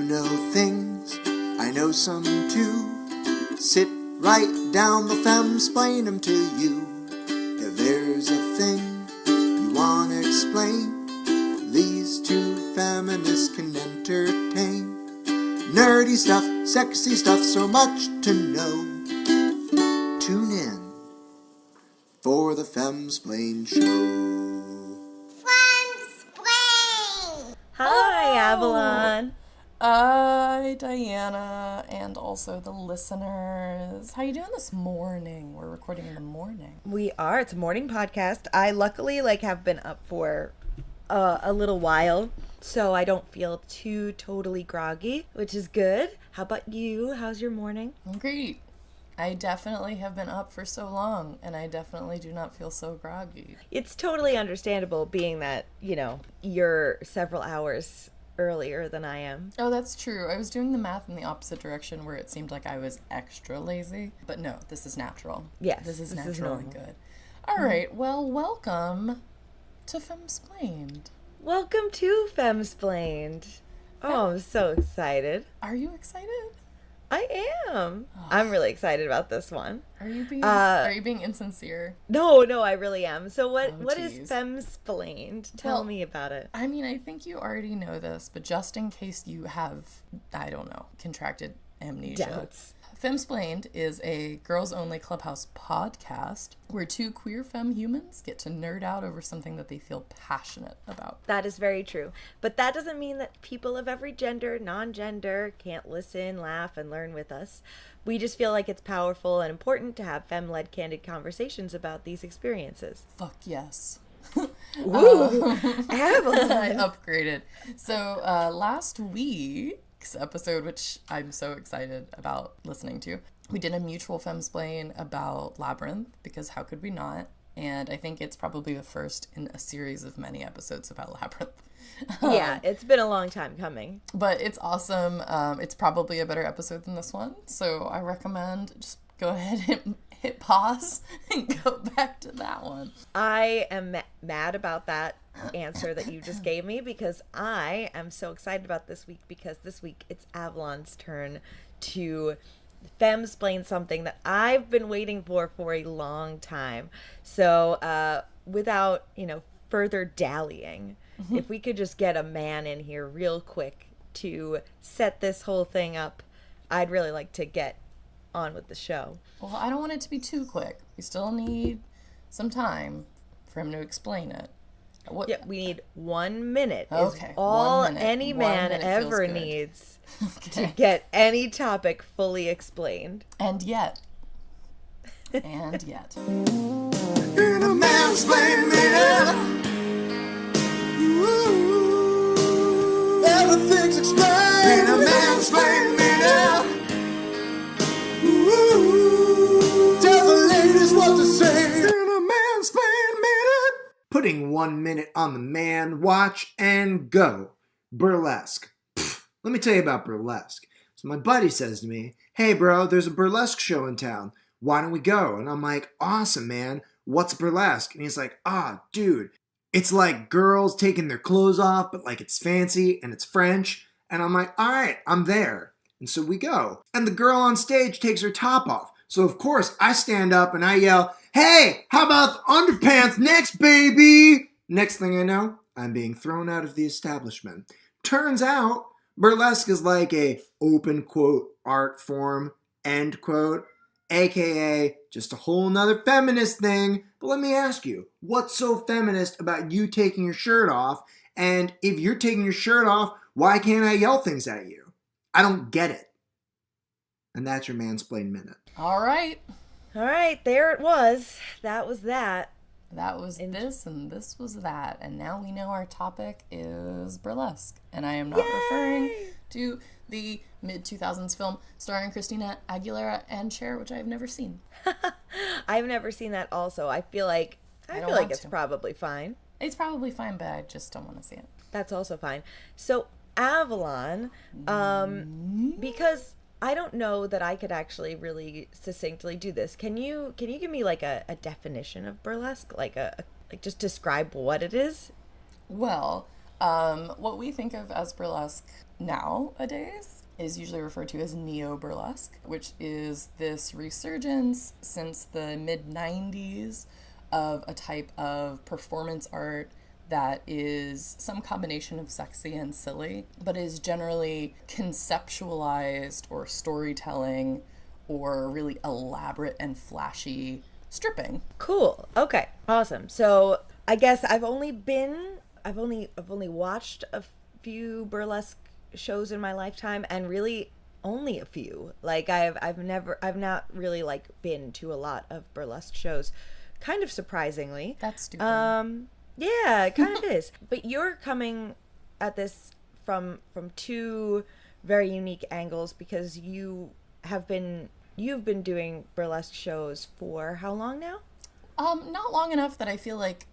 know things, I know some too. Sit right down, the fem-splain 'em to you. If there's a thing you wanna explain, these two feminists can entertain. Nerdy stuff, sexy stuff, so much to know. Tune in for the Fem-splain Show. Fem-splain! Hi, Avalon. Hi, Diana, and also the listeners. How you doing this morning? We're recording in the morning. We are. It's a morning podcast. I luckily have been up for a little while, so I don't feel too totally groggy, which is good. How about you? How's your morning? Great. I definitely have been up for so long, and I definitely do not feel so groggy. It's totally understandable, being that, you're several hours earlier than I am. Oh, that's true. I was doing the math in the opposite direction where it seemed like I was extra lazy. But no, this is natural. Yes, This is this is natural and normal. good. All right. Well, welcome to Fem-splained. Welcome to Fem-splained. Oh, I'm so excited. Are you excited? I am. I'm really excited about this one. Are you being insincere? No, I really am. So what is geez. Fem-splained? Tell me about it. I mean, I think you already know this, but just in case you have, I don't know, contracted amnesia. Doubts. Fem-splained is a girls-only clubhouse podcast where two queer femme humans get to nerd out over something that they feel passionate about. That is very true. But that doesn't mean that people of every gender, non-gender, can't listen, laugh, and learn with us. We just feel like it's powerful and important to have femme-led candid conversations about these experiences. Fuck yes. Ooh, Avalon. I upgraded. So last week's episode, which I'm so excited about listening to, we did a mutual Fem-splain about Labyrinth, because how could we not? And I think it's probably the first in a series of many episodes about Labyrinth. Yeah, it's been a long time coming. But it's awesome. It's probably a better episode than this one. So I recommend just go ahead and hit pause and go back to that one. I am mad about that answer that you just gave me, because I am so excited about this week, because this week it's Avalon's turn to Fem-splain something that I've been waiting for a long time. So without, further dallying, if we could just get a man in here real quick to set this whole thing up, I'd really like to get on with the show. Well, I don't want it to be too quick. We still need some time for him to explain it. Yeah, we need 1 minute. Okay, Is all 1 minute. any 1 man minute feels ever good. needs Okay. to get any topic fully explained. And yet. In a mansplain minute, ooh, everything's explained. In a mansplain minute, ooh, tell the ladies what to say. In a mansplain minute, putting 1 minute on the man watch and go. Burlesque. Pfft, let me tell you about burlesque. So my buddy says to me, "Hey bro, there's a burlesque show in town. Why don't we go?" And I'm like, "Awesome, man. What's burlesque?" And he's like, dude, it's like girls taking their clothes off, but it's fancy and it's French." And I'm like, "All right, I'm there." And so we go. And the girl on stage takes her top off. So of course I stand up and I yell, "Hey, how about the underpants next, baby?" Next thing I know, I'm being thrown out of the establishment. Turns out, burlesque is like a open quote art form, end quote, aka just a whole nother feminist thing. But let me ask you, what's so feminist about you taking your shirt off? And if you're taking your shirt off, why can't I yell things at you? I don't get it. And that's your mansplain minute. All right. All right, there it was. That was that. That was this and this was that. And now we know our topic is burlesque. And I am not referring to the mid-2000s film starring Christina Aguilera and Cher, which I have never seen. I've never seen that also. I feel like it's probably fine. It's probably fine, but I just don't want to see it. That's also fine. So Avalon, because I don't know that I could actually really succinctly do this. Can you give me a definition of burlesque? Like just describe what it is? Well, what we think of as burlesque nowadays is usually referred to as neo-burlesque, which is this resurgence since the mid-90s of a type of performance art that is some combination of sexy and silly, but is generally conceptualized or storytelling or really elaborate and flashy stripping. Cool. Okay. Awesome. So I guess I've only watched a few burlesque shows in my lifetime, and really only a few. Like I've not really like been to a lot of burlesque shows, kind of surprisingly. That's stupid. Yeah, it kind of is. But you're coming at this from two very unique angles, because you've been doing burlesque shows for how long now? Not long enough that I feel like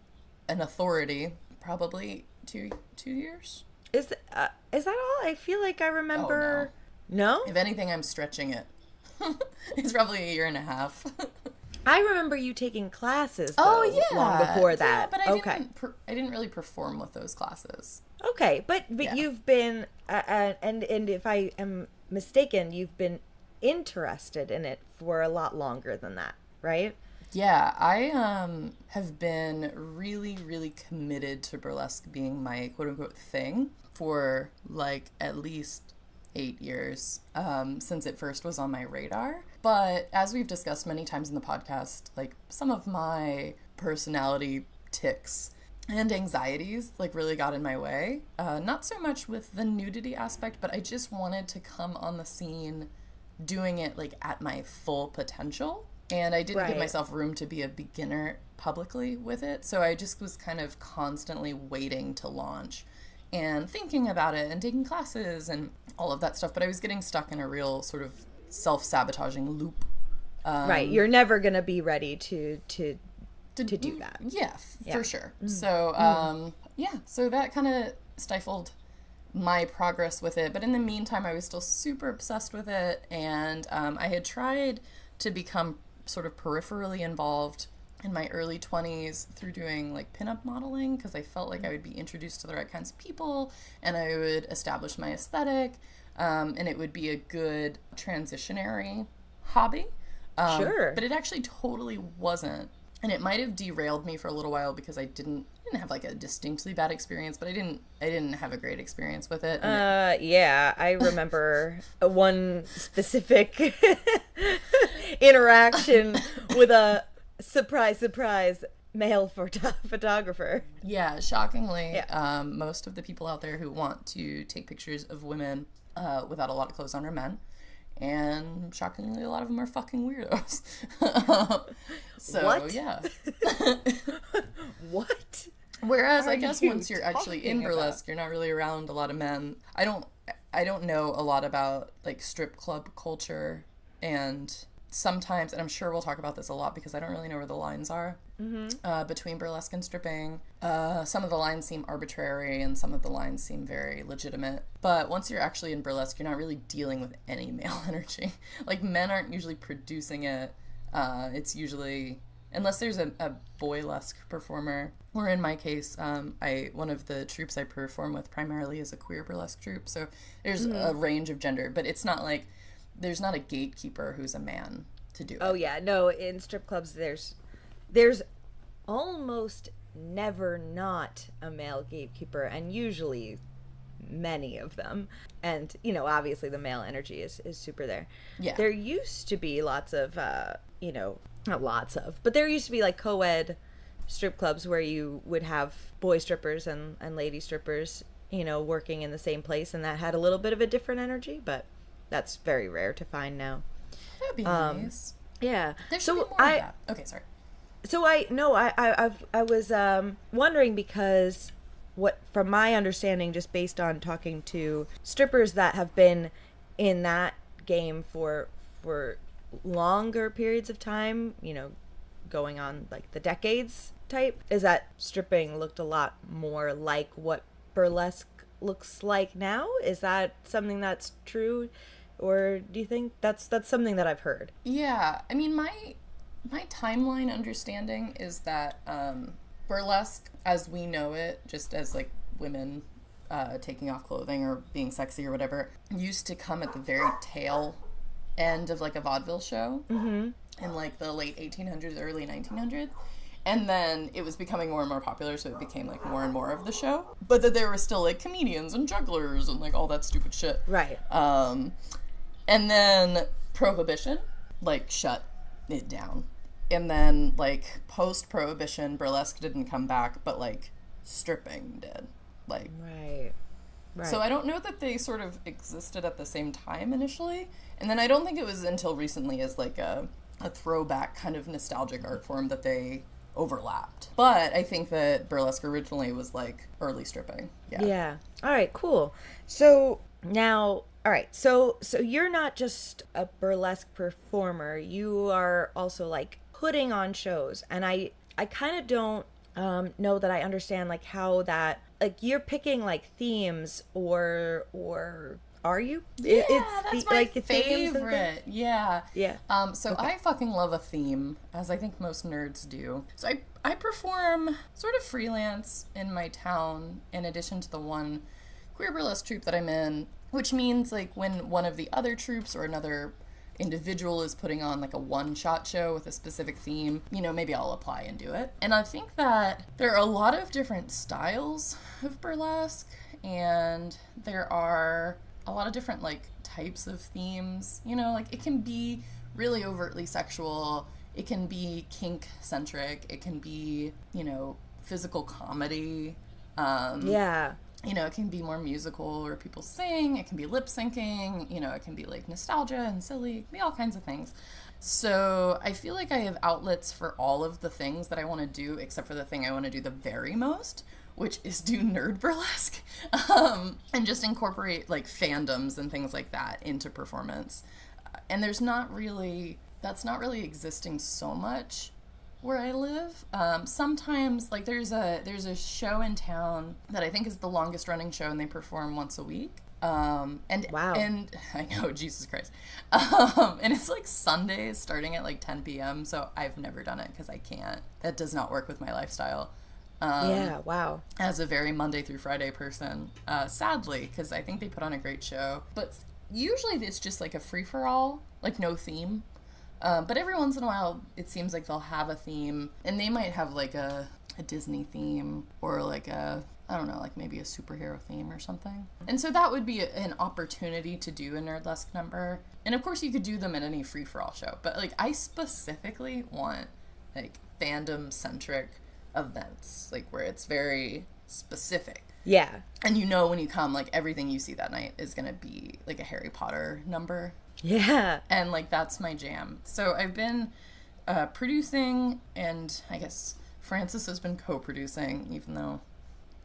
an authority. Probably two years. Is that all? I feel like I remember. Oh, no? If anything, I'm stretching it. It's probably a year and a half. I remember you taking classes, though, long before that. Yeah, but I didn't really perform with those classes. Okay, but Yeah. you've been, and if I am mistaken, you've been interested in it for a lot longer than that, right? Yeah, I have been really, really committed to burlesque being my quote-unquote thing for like at least 8 years, since it first was on my radar. But as we've discussed many times in the podcast, like some of my personality tics and anxieties like really got in my way. Not so much with the nudity aspect, but I just wanted to come on the scene doing it like at my full potential. And I didn't give myself room to be a beginner publicly with it. So I just was kind of constantly waiting to launch and thinking about it and taking classes and all of that stuff. But I was getting stuck in a real sort of self-sabotaging loop. Right. You're never going to be ready to do that. Yeah, for sure. So, so that kind of stifled my progress with it. But in the meantime, I was still super obsessed with it. And I had tried to become sort of peripherally involved in my early 20s through doing like pinup modeling, because I felt like I would be introduced to the right kinds of people and I would establish my aesthetic, and it would be a good transitionary hobby. Sure. But it actually totally wasn't. And it might have derailed me for a little while because I didn't have like a distinctly bad experience, but I didn't have a great experience with it. Yeah, I remember one specific interaction with a surprise male photographer. Yeah, shockingly, most of the people out there who want to take pictures of women without a lot of clothes on are men. And shockingly, a lot of them are fucking weirdos. So, what? Yeah. What? Whereas I guess once you're actually in burlesque, you're not really around a lot of men. I don't know a lot about like strip club culture, and sometimes, and I'm sure we'll talk about this a lot because I don't really know where the lines are between burlesque and stripping. Some of the lines seem arbitrary and some of the lines seem very legitimate. But once you're actually in burlesque, you're not really dealing with any male energy. Like men aren't usually producing it. It's usually, unless there's a boylesque performer, or in my case, one of the troupes I perform with primarily is a queer burlesque troupe. So there's a range of gender, but it's not like there's not a gatekeeper who's a man to do it. Oh yeah, no, in strip clubs there's almost never not a male gatekeeper, and usually many of them. And, you know, obviously the male energy is super there. Yeah. There used to be lots of, not lots of, but there used to be like co-ed strip clubs where you would have boy strippers and lady strippers, you know, working in the same place, and that had a little bit of a different energy, but that's very rare to find now. That'd be nice. Yeah. There should be more of that. Okay, sorry. So I was wondering, because from my understanding, just based on talking to strippers that have been in that game for longer periods of time, you know, going on like the decades type, is that stripping looked a lot more like what burlesque looks like now. Is that something that's true, or do you think that's something that I've heard? Yeah, I mean, my timeline understanding is that burlesque, as we know it, just as like women taking off clothing or being sexy or whatever, used to come at the very tail end of, like, a vaudeville show in, like, the late 1800s, early 1900s. And then it was becoming more and more popular, so it became, like, more and more of the show. But that there were still, like, comedians and jugglers and, like, all that stupid shit. Right. And then Prohibition, like, shut it down. And then, like, post-Prohibition, burlesque didn't come back, but, like, stripping did. Like, Right. so I don't know that they sort of existed at the same time initially. And then I don't think it was until recently as, like, a throwback kind of nostalgic art form that they overlapped. But I think that burlesque originally was, like, early stripping. Yeah. All right, cool. So now, all right, so you're not just a burlesque performer. You are also, like, putting on shows. And I kind of don't know that I understand, like, how that, like, you're picking, like, themes or are you? Yeah, It's that's the, my like, themes and things? favorite. Yeah. Yeah. So I fucking love a theme, as I think most nerds do. So I perform sort of freelance in my town, in addition to the one queer burlesque troupe that I'm in, which means, like, when one of the other troupes or another individual is putting on, like, a one-shot show with a specific theme, you know, maybe I'll apply and do it. And I think that there are a lot of different styles of burlesque, and there are a lot of different, like, types of themes. You know, like, it can be really overtly sexual, it can be kink-centric, it can be, you know, physical comedy. Yeah. You know, it can be more musical where people sing, it can be lip syncing, you know, it can be, like, nostalgia and silly, it can be all kinds of things. So I feel like I have outlets for all of the things that I want to do, except for the thing I want to do the very most, which is do nerd burlesque, and just incorporate, like, fandoms and things like that into performance. And that's not really existing so much where I live. Sometimes, like, there's a show in town that I think is the longest running show, and they perform once a week. And Wow. And I know, Jesus Christ. And it's, like, Sundays starting at, like, 10 p.m. So I've never done it because I can't. That does not work with my lifestyle. Yeah, wow. As a very Monday through Friday person, sadly, because I think they put on a great show. But usually it's just, like, a free-for-all, like, no theme. But every once in a while, it seems like they'll have a theme, and they might have, like, a Disney theme, or, like, I don't know, like, maybe a superhero theme or something. And so that would be an opportunity to do a Nerdlesque number. And of course you could do them at any free-for-all show, but, like, I specifically want, like, fandom-centric events, like, where it's very specific. Yeah. And you know when you come, like, everything you see that night is gonna be, like, a Harry Potter number. Yeah. And, like, that's my jam. So I've been producing, and I guess Francis has been co-producing, even though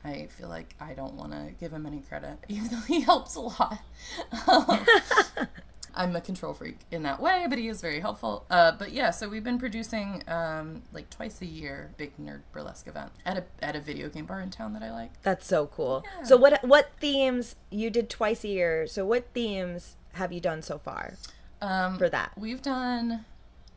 I feel like I don't want to give him any credit, even though he helps a lot. I'm a control freak in that way, but he is very helpful. But yeah, so we've been producing, like, twice a year, big nerd burlesque event at a video game bar in town that I like. That's so cool. Yeah. So what themes you did twice a year? So what themes have you done so far for that? We've done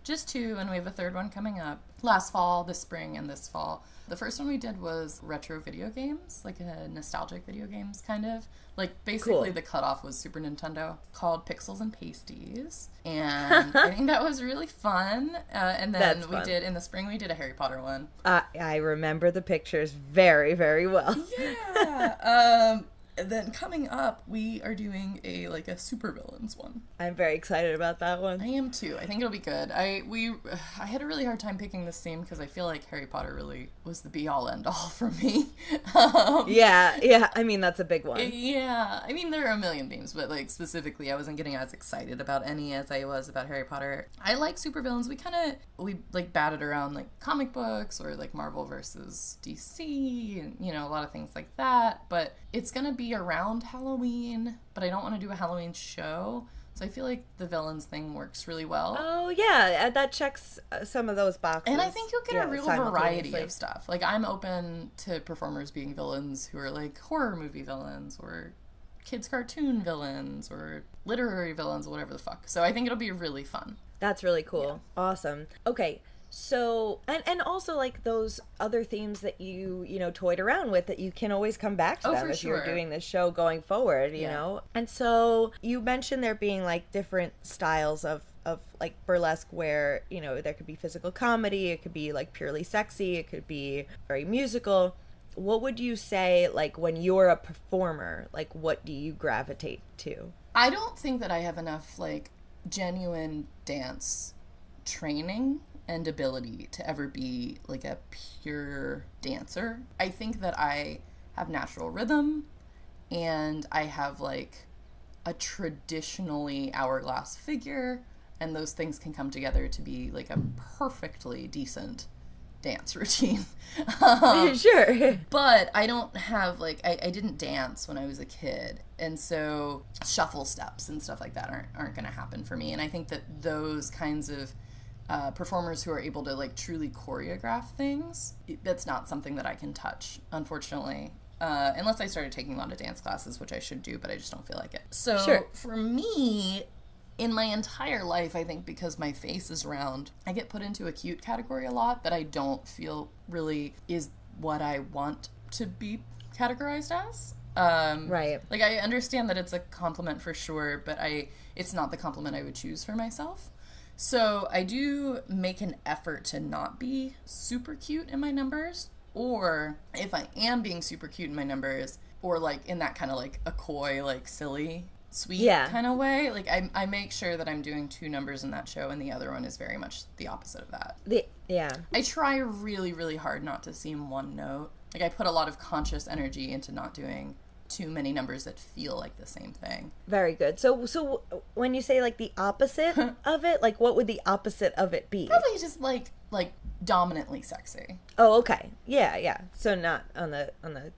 just 2, and we have a 3rd one coming up. Last fall, this spring, and this fall. The first one we did was retro video games, like a nostalgic video games, kind of. Like, basically Cool. The cutoff was Super Nintendo, called Pixels and Pasties. And I think that was really fun. And then That's we fun. did, in the spring, we did a Harry Potter one. I remember the pictures very, very well. Yeah. And then coming up, we are doing a supervillains one. I'm very excited about that one. I am too. I think it'll be good. I had a really hard time picking this theme because I feel like Harry Potter really was the be-all end-all for me. Yeah. I mean, that's a big one. Yeah. I mean, there are a million themes, but, like, specifically, I wasn't getting as excited about any as I was about Harry Potter. I like supervillains. We batted around, like, comic books or, like, Marvel versus DC and, you know, a lot of things like that. But it's gonna be around Halloween, but I don't want to do a Halloween show. So I feel like the villains thing works really well. Oh, yeah. That checks some of those boxes. And I think you'll get a real variety simultaneously. of stuff. Like, I'm open to performers being villains who are, like, horror movie villains or kids' cartoon villains or literary villains, whatever the fuck. So I think it'll be really fun. That's really cool. Yeah. Awesome. Okay. So, and also like those other themes that you know, toyed around with, that you can always come back to them for if you're sure. doing this show going forward, you know? And so you mentioned there being like different styles of like burlesque where, you know, there could be physical comedy, it could be like purely sexy, it could be very musical. What would you say, like, when you're a performer, like, what do you gravitate to? I don't think that I have enough, like, genuine dance training and ability to ever be, like, a pure dancer. I think that I have natural rhythm, and I have, like, a traditionally hourglass figure, and those things can come together to be, like, a perfectly decent dance routine. Sure. But I don't have, like, I didn't dance when I was a kid, and so shuffle steps and stuff like that aren't going to happen for me. And I think that those kinds of performers who are able to, like, truly choreograph things, that's not something that I can touch, unfortunately. Unless I started taking a lot of dance classes, which I should do, but I just don't feel like it. So Sure. For me, in my entire life, I think because my face is round, I get put into a cute category a lot that I don't feel really is what I want to be categorized as. Right. Like, I understand that it's a compliment for sure, but it's not the compliment I would choose for myself. So I do make an effort to not be super cute in my numbers, or if I am being super cute in my numbers, or like in that kind of like a coy, like silly, sweet kind of way, like I make sure that I'm doing 2 numbers in that show, and the other one is very much the opposite of that. I try really, really hard not to seem one note. Like, I put a lot of conscious energy into not doing too many numbers that feel like the same thing. Very good. So when you say like the opposite of it, like what would the opposite of it be? Probably just like dominantly sexy. Oh, okay. Yeah. So not on the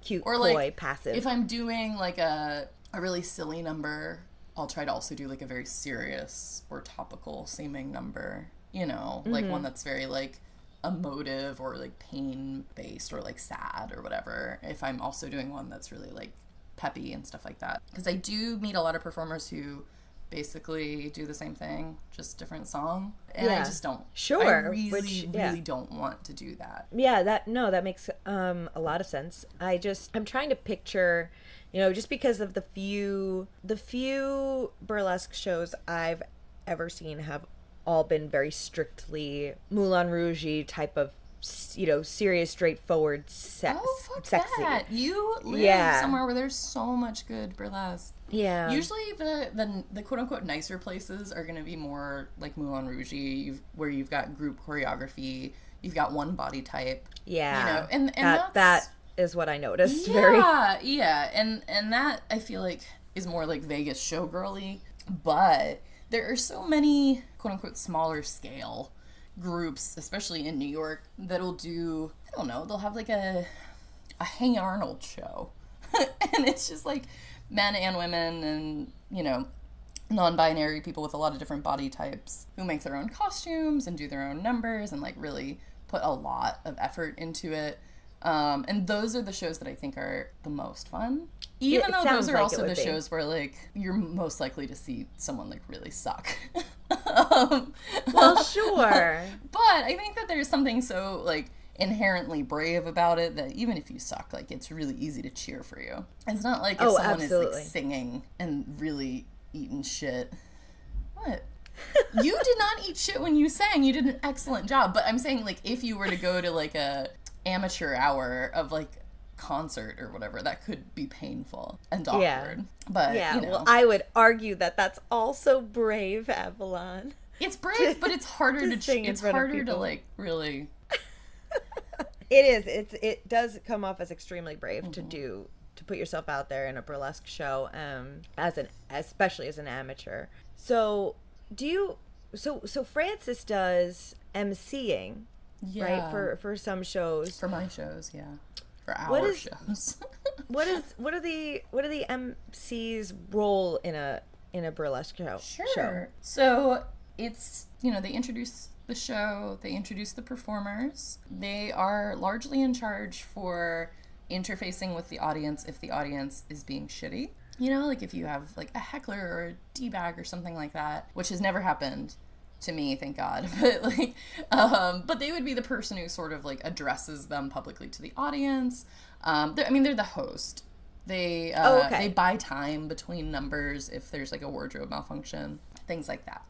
cute, or coy, like passive. If I'm doing like a really silly number, I'll try to also do like a very serious or topical seeming number, you know, like one that's very like emotive or like pain based or like sad or whatever, if I'm also doing one that's really like peppy and stuff like that. Because I do meet a lot of performers who basically do the same thing, just different song, and I just don't. Sure. I really don't want to do that. Yeah, that makes a lot of sense. I'm trying to picture, you know, just because of the few burlesque shows I've ever seen have all been very strictly Moulin Rouge-y type of, you know, serious, straightforward sex. Oh, fuck sexy. that. You live somewhere where there's so much good burlesque. Yeah. Usually the quote-unquote nicer places are going to be more like Moulin Rouge-y, where you've got group choreography, you've got one body type. Yeah. You know, and that is what I noticed. Yeah. And that, I feel like, is more like Vegas showgirly. But there are so many quote-unquote smaller scale groups, especially in New York, that'll do, I don't know, they'll have like a Hey Arnold show. And it's just like men and women and, you know, non-binary people with a lot of different body types who make their own costumes and do their own numbers and like really put a lot of effort into it. And those are the shows that I think are the most fun. Even though those are like also the shows where, like, you're most likely to see someone, like, really suck. Well, sure. But I think that there's something so, like, inherently brave about it that even if you suck, like, it's really easy to cheer for you. It's not like if someone is, like, singing and really eating shit. What? You did not eat shit when you sang. You did an excellent job. But I'm saying, like, if you were to go to, like, a amateur hour of, like, concert or whatever, that could be painful and awkward. But you know. Well, I would argue that that's also brave, Avalon. It's brave, but it's harder to sing. It's harder to like really. It is. It does come off as extremely brave to put yourself out there in a burlesque show, especially as an amateur. So so Francis does MCing, right, for some shows. For my shows, yeah. For our shows. what are the MC's role in a burlesque show? Sure. So it's, you know, they introduce the show, they introduce the performers. They are largely in charge for interfacing with the audience if the audience is being shitty. You know, like if you have like a heckler or a D-bag or something like that, which has never happened. to me, thank God. But they would be the person who sort of like addresses them publicly to the audience. They're the host. They they buy time between numbers if there's like a wardrobe malfunction, things like that.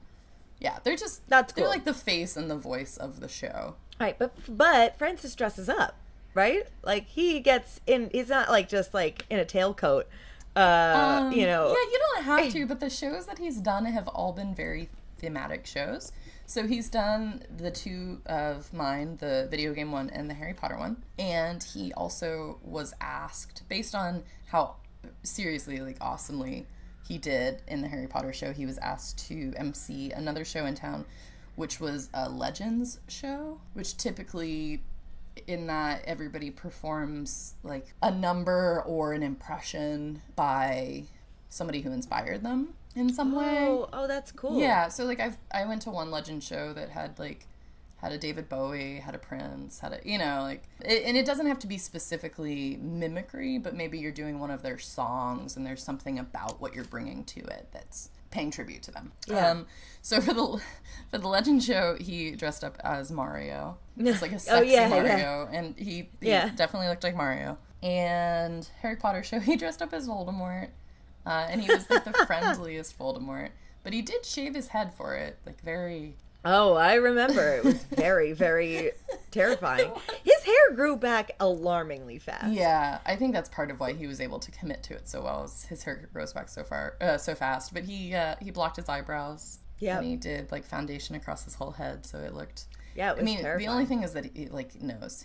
Yeah, they're just That's cool. They're like the face and the voice of the show. Right, but Francis dresses up, right? Like he gets in. He's not like just like in a tailcoat. Yeah, you don't have to, but the shows that he's done have all been very thematic shows. So he's done the two of mine, the video game one and the Harry Potter one. And he also was asked, based on how seriously, like awesomely he did in the Harry Potter show, he was asked to MC another show in town, which was a Legends show, which typically in that everybody performs like a number or an impression by somebody who inspired them in some way. Oh, that's cool. Yeah, so like I went to one Legend show that had a David Bowie, had a Prince, had a, and it doesn't have to be specifically mimicry, but maybe you're doing one of their songs and there's something about what you're bringing to it that's paying tribute to them. Yeah. So for the Legend show, he dressed up as Mario. It's like a sexy Mario, and he definitely looked like Mario. And Harry Potter show, he dressed up as Voldemort. And he was like the friendliest Voldemort, but he did shave his head for it, like very. Oh, I remember. It was very, very terrifying. His hair grew back alarmingly fast. Yeah, I think that's part of why he was able to commit to it so well. Is his hair grows back so fast. But he blocked his eyebrows. Yeah, and he did like foundation across his whole head, so it looked. Yeah, it was terrifying. The only thing is that he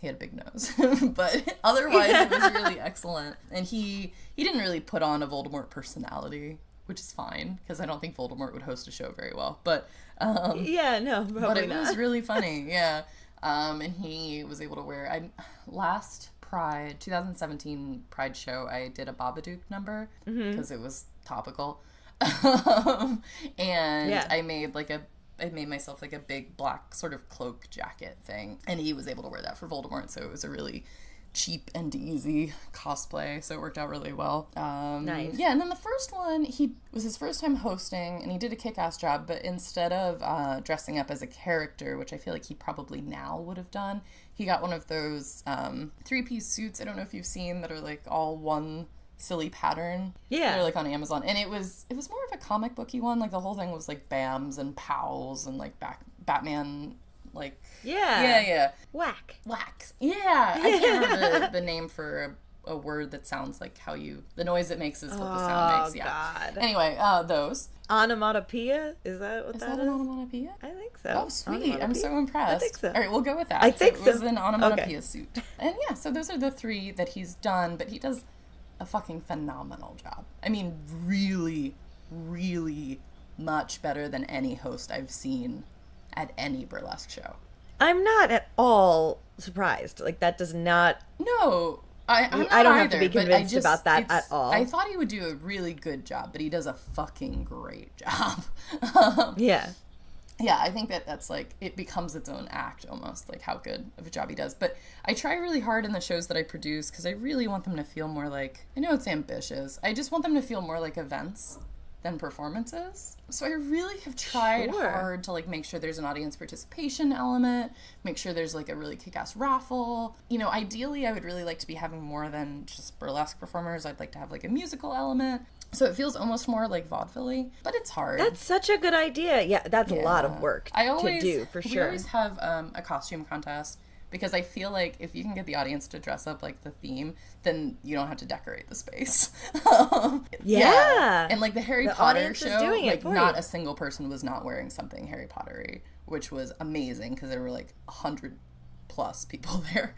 had a big nose, but otherwise it was really excellent. And he didn't really put on a Voldemort personality, which is fine because I don't think Voldemort would host a show very well. But yeah, no, probably but it not. was really funny. Yeah, and he was able to wear. Last Pride 2017 Pride show, I did a Babadook number because it was topical, and I made myself like a big black sort of cloak jacket thing, and he was able to wear that for Voldemort, so it was a really cheap and easy cosplay, so it worked out really well. Nice. Yeah, and then the first one, he was his first time hosting, and he did a kick-ass job, but instead of dressing up as a character, which I feel like he probably now would have done, he got one of those three-piece suits, I don't know if you've seen, that are like all one silly pattern. Yeah. They're like on Amazon. And it was more of a comic booky one. Like the whole thing was like BAMs and POWs and like Batman like Yeah. Whack. Yeah. I can't remember the name for a word that sounds like the noise it makes is what the sound makes. Yeah. God. Anyway, those. Onomatopoeia? Is that what is that that is? An onomatopoeia? I think so. Oh, sweet. I'm so impressed. I think so. All right, we'll go with that. I think so. It was an onomatopoeia suit. And yeah, so those are the three that he's done, but he does a fucking phenomenal job. I mean, really, really much better than any host I've seen at any burlesque show. I'm not at all surprised. Like, that does not... No, I'm not I don't either, have to be convinced about that at all. I thought he would do a really good job, but he does a fucking great job. Yeah. Yeah, I think that's like, it becomes its own act almost, like how good of a job he does. But I try really hard in the shows that I produce because I really want them to feel more like, I know it's ambitious, I just want them to feel more like events than performances. So I really have tried hard to like make sure there's an audience participation element, make sure there's like a really kick-ass raffle. You know, ideally I would really like to be having more than just burlesque performers. I'd like to have like a musical element. So it feels almost more like vaudeville-y, but it's hard. That's such a good idea. Yeah, that's a lot of work to do, for sure. We always have a costume contest because I feel like if you can get the audience to dress up like the theme, then you don't have to decorate the space. Yeah. And like the Harry Potter show, like not a single person was not wearing something Harry Potter-y, which was amazing because there were like 100 plus people there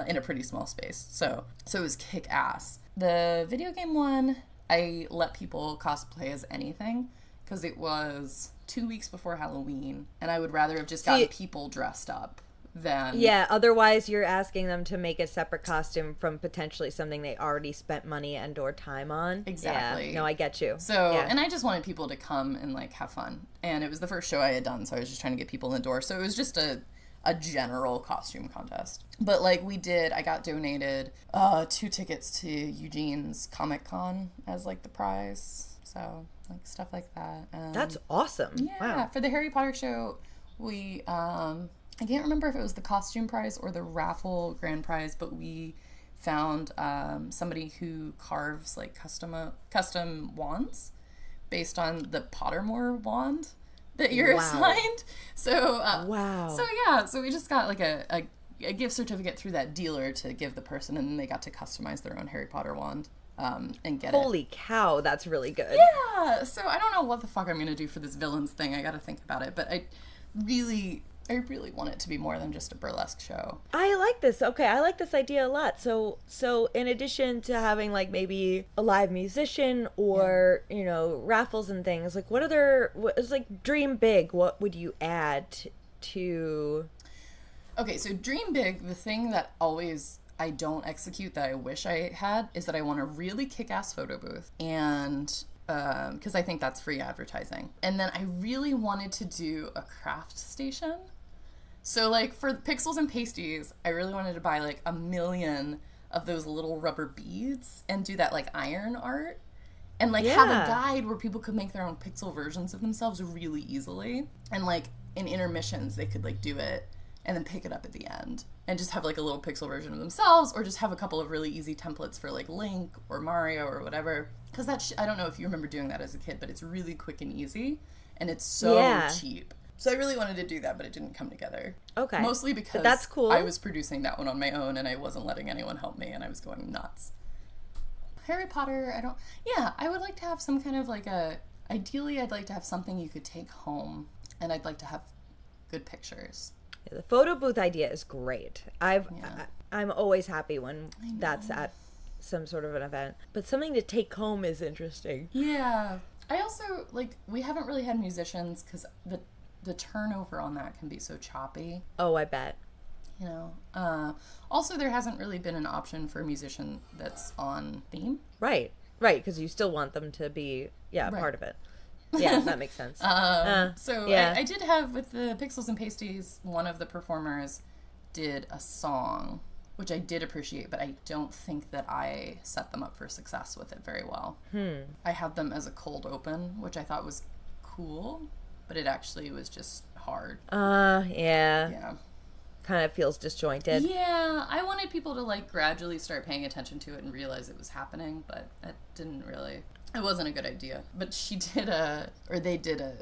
in a pretty small space. So it was kick-ass. The video game one, I let people cosplay as anything because it was 2 weeks before Halloween, and I would rather have just gotten people dressed up than... Yeah, otherwise you're asking them to make a separate costume from potentially something they already spent money and or time on. Exactly. Yeah, no, I get you. So, and I just wanted people to come and like have fun. And it was the first show I had done, so I was just trying to get people in the door. So it was just a general costume contest. But like I got donated 2 tickets to Eugene's Comic Con as like the prize. So, like, stuff like that. That's awesome. Yeah. Wow. For the Harry Potter show, we, I can't remember if it was the costume prize or the raffle grand prize, but we found somebody who carves, like, custom wands based on the Pottermore wand that you're assigned. So, so we just got, like, a gift certificate through that dealer to give the person, and then they got to customize their own Harry Potter wand. And get Holy cow, that's really good. Yeah, so I don't know what the fuck I'm gonna do for this villains thing. I gotta think about it, but I really want it to be more than just a burlesque show. I like this. Okay, I like this idea a lot. So in addition to having like maybe a live musician or you know raffles and things, like what is like dream big? What would you add to? Okay, so dream big. The thing that always I don't execute that I wish I had is that I want a really kick-ass photo booth, and because I think that's free advertising. And then I really wanted to do a craft station. So like for Pixels and Pasties, I really wanted to buy like 1 million of those little rubber beads and do that like iron art and like have a guide where people could make their own pixel versions of themselves really easily. And like in intermissions, they could like do it and then pick it up at the end and just have like a little pixel version of themselves, or just have a couple of really easy templates for like Link or Mario or whatever. Because I don't know if you remember doing that as a kid, but it's really quick and easy and it's so cheap. So I really wanted to do that, but it didn't come together. Okay. Mostly because but that's cool. I was producing that one on my own and I wasn't letting anyone help me and I was going nuts. Harry Potter, I would like to have some kind of like ideally I'd like to have something you could take home, and I'd like to have good pictures. Yeah, the photo booth idea is great. I'm always happy when that's at some sort of an event. But something to take home is interesting. Yeah. I also, like, we haven't really had musicians because the turnover on that can be so choppy. Oh, I bet. You know? Also, there hasn't really been an option for a musician that's on theme. Right, because you still want them to be, part of it. Yeah, that makes sense. I did have, with the Pixels and Pasties, one of the performers did a song, which I did appreciate, but I don't think that I set them up for success with it very well. I had them as a cold open, which I thought was cool, but it actually was just hard. Yeah. Kind of feels disjointed. Yeah, I wanted people to, like, gradually start paying attention to it and realize it was happening, but it didn't really... It wasn't a good idea. But they did a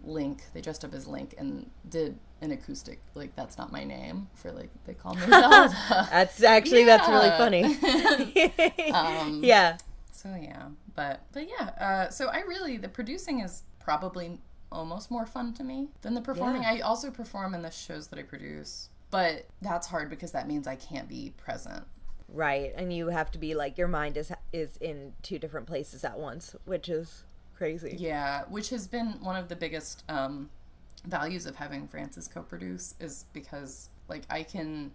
Link. They dressed up as Link and did an acoustic, like, That's Not My Name, for, like, they call me Zelda. That's really funny. Yeah. So, yeah. But yeah. So the producing is probably almost more fun to me than the performing. I also perform in the shows that I produce, but that's hard because that means I can't be present. Right, and you have to be like, your mind is in 2 different places at once, which is crazy. Yeah, which has been one of the biggest values of having Frances co-produce, is because like I can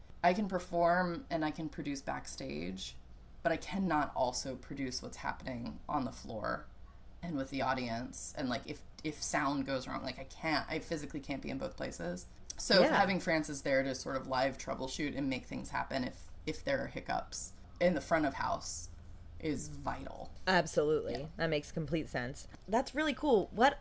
perform and I can produce backstage, but I cannot also produce what's happening on the floor and with the audience, and like if sound goes wrong, like I physically can't be in both places. So having Frances there to sort of live troubleshoot and make things happen if there are hiccups in the front of house is vital. Absolutely. Yeah. That makes complete sense. That's really cool. What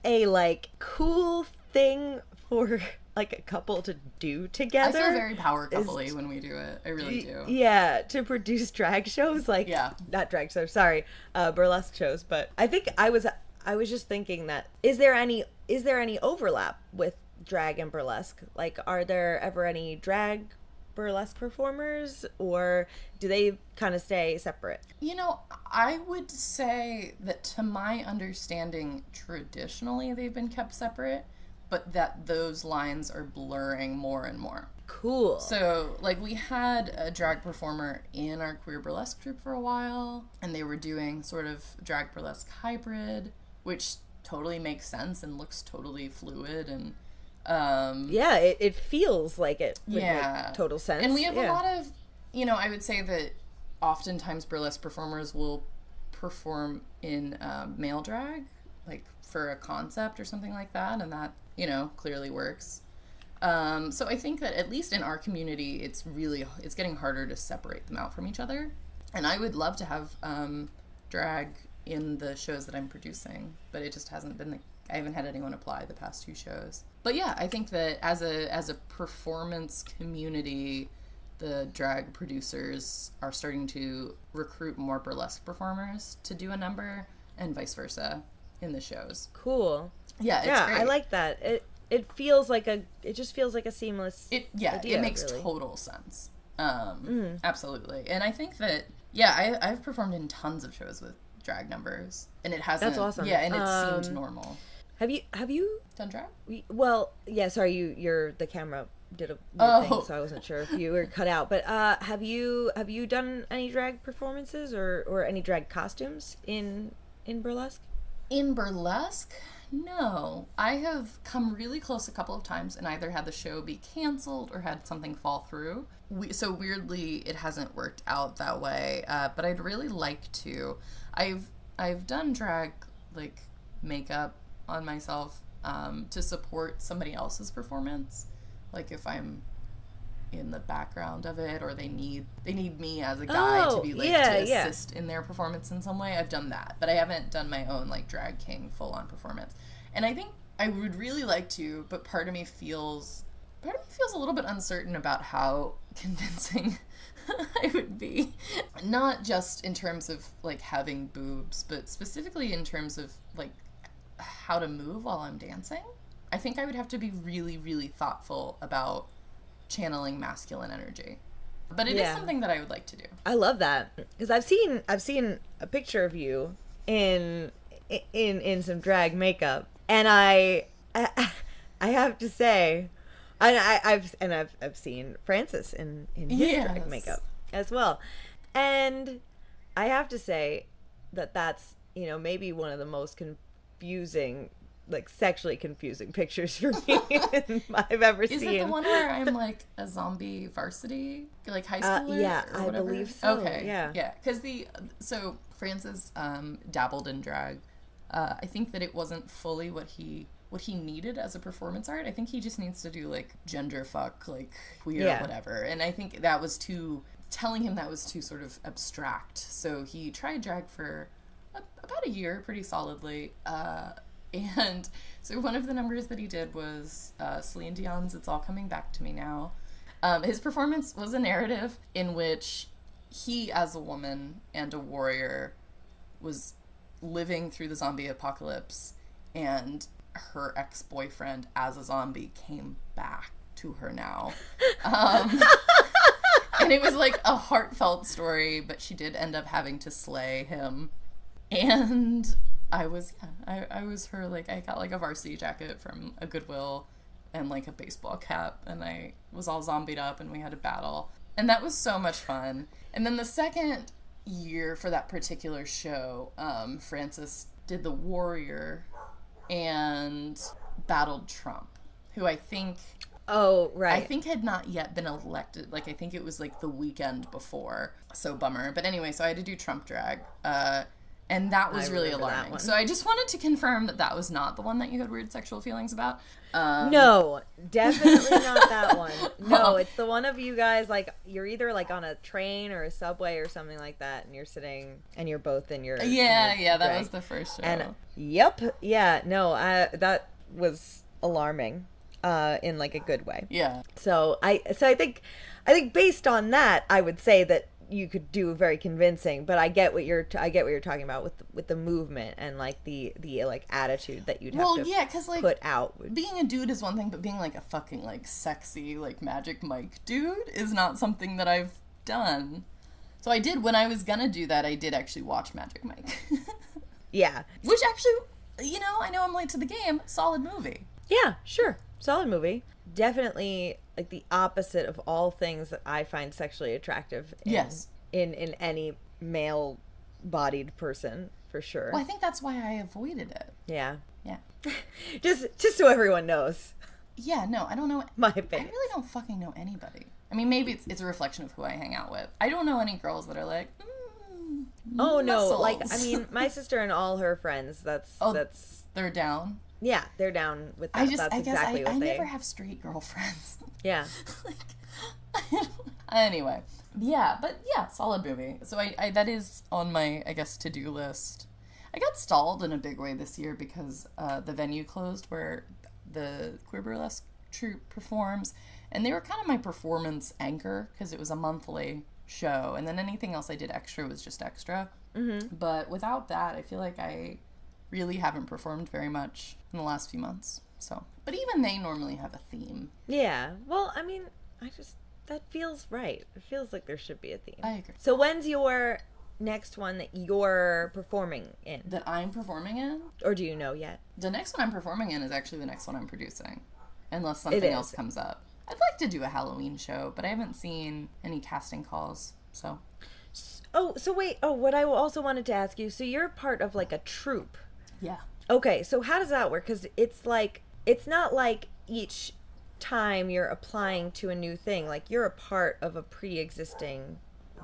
a like cool thing for like a couple to do together. I feel very power couple-y when we do it. I really do. Yeah, to produce drag shows, like not drag shows, sorry, burlesque shows. But I think I was just thinking that is there any overlap with drag and burlesque? Like, are there ever any drag burlesque performers, or do they kind of stay separate? You know, I would say that to my understanding, traditionally they've been kept separate, but that those lines are blurring more and more. Cool. So, like, we had a drag performer in our queer burlesque troupe for a while, and they were doing sort of drag burlesque hybrid, which totally makes sense and looks totally fluid, and it feels like it would make total sense. And we have a lot of, I would say that oftentimes burlesque performers will perform in male drag, like for a concept or something like that, and that, clearly works. So I think that at least in our community, it's getting harder to separate them out from each other. And I would love to have drag in the shows that I'm producing, but it just hasn't been I haven't had anyone apply the past 2 shows. But yeah, I think that as a performance community, the drag producers are starting to recruit more burlesque performers to do a number, and vice versa in the shows. Cool. Yeah, it's great. I like that. It feels like it just feels like a seamless idea, it makes really. total sense. Absolutely. And I think that, yeah, I've performed in tons of shows with drag numbers, and it hasn't. That's awesome. Yeah, and it seemed normal. Have you Done drag? Well, yeah, sorry, the camera did a weird thing, so I wasn't sure if you were cut out. But have you done any drag performances or any drag costumes in burlesque? In burlesque? No. I have come really close a couple of times and either had the show be canceled or had something fall through. So weirdly, it hasn't worked out that way. But I'd really like to. I've done drag, like, makeup on myself to support somebody else's performance. Like if I'm in the background of it, or they need me as a guy to be like to assist in their performance in some way. I've done that, but I haven't done my own like drag king full on performance. And I think I would really like to, but part of me feels a little bit uncertain about how convincing I would be. Not just in terms of like having boobs, but specifically in terms of like how to move while I'm dancing. I think I would have to be really, really thoughtful about channeling masculine energy. But it is something that I would like to do. I love that, because I've seen a picture of you in some drag makeup, and I have to say, I've seen Francis in his drag makeup as well, and I have to say that's maybe one of the most confusing, like sexually confusing pictures for me I've ever seen. Is it the one where I'm like a zombie varsity, like high schooler? Yeah, or I whatever? believe so. Okay, yeah. Because so Francis dabbled in drag. I think that it wasn't fully what he needed as a performance art. I think he just needs to do like gender fuck, like queer, whatever. And I think that was telling him that was too sort of abstract. So he tried drag for about a year, pretty solidly. And so one of the numbers that he did was Celine Dion's It's All Coming Back to Me Now. His performance was a narrative in which he, as a woman and a warrior, was living through the zombie apocalypse, and her ex-boyfriend, as a zombie, came back to her now. And it was like a heartfelt story, but she did end up having to slay him. And I was her, like, I got like a varsity jacket from a Goodwill and like a baseball cap, and I was all zombied up and we had a battle. And that was so much fun. And then the second year for that particular show, Francis did the warrior and battled Trump, who I think had not yet been elected. Like, I think it was like the weekend before. So bummer. But anyway, so I had to do Trump drag. And that was really alarming. So I just wanted to confirm that was not the one that you had weird sexual feelings about. No, definitely not that one. No, it's the one of you guys, like, you're either like on a train or a subway or something like that, and you're sitting and you're both in your that was the first show. And that was alarming, in like a good way. Yeah. So I think based on that, I would say that you could do very convincing, but I get what you're talking about with the movement and like the like attitude that you'd have to like, put out. Being a dude is one thing, but being like a fucking like sexy like Magic Mike dude is not something that I've done. So I did, when I was gonna do that, I did actually watch Magic Mike. Yeah. Which actually, I know I'm late to the game. Solid movie. Yeah, sure. Solid movie. Definitely like the opposite of all things that I find sexually attractive in any male-bodied person, for sure. Well, I think that's why I avoided it. Yeah. Yeah. just so everyone knows. Yeah, no, I don't know. My opinion. I really don't fucking know anybody. I mean, maybe it's a reflection of who I hang out with. I don't know any girls that are like, oh, no, muscles. like, I mean, my sister and all her friends, that's... They're down? Yeah, they're down with that. I never have straight girlfriends. Yeah. Anyway. Yeah, but yeah, solid movie. So I that is on my, I guess, to-do list. I got stalled in a big way this year because the venue closed where the queer burlesque troupe performs, and they were kind of my performance anchor because it was a monthly show, and then anything else I did extra was just extra. But without that, I feel like I really haven't performed very much in the last few months. So, but even they normally have a theme. Yeah. Well, I mean, that feels right. It feels like there should be a theme. I agree. So when's your next one that you're performing in? That I'm performing in? Or do you know yet? The next one I'm performing in is actually the next one I'm producing, unless something else comes up. I'd like to do a Halloween show, but I haven't seen any casting calls, so. Oh, so wait. Oh, what I also wanted to ask you. So you're part of like a troupe. Yeah. Okay, so how does that work? Because it's not like each time you're applying to a new thing. Like, you're a part of a pre-existing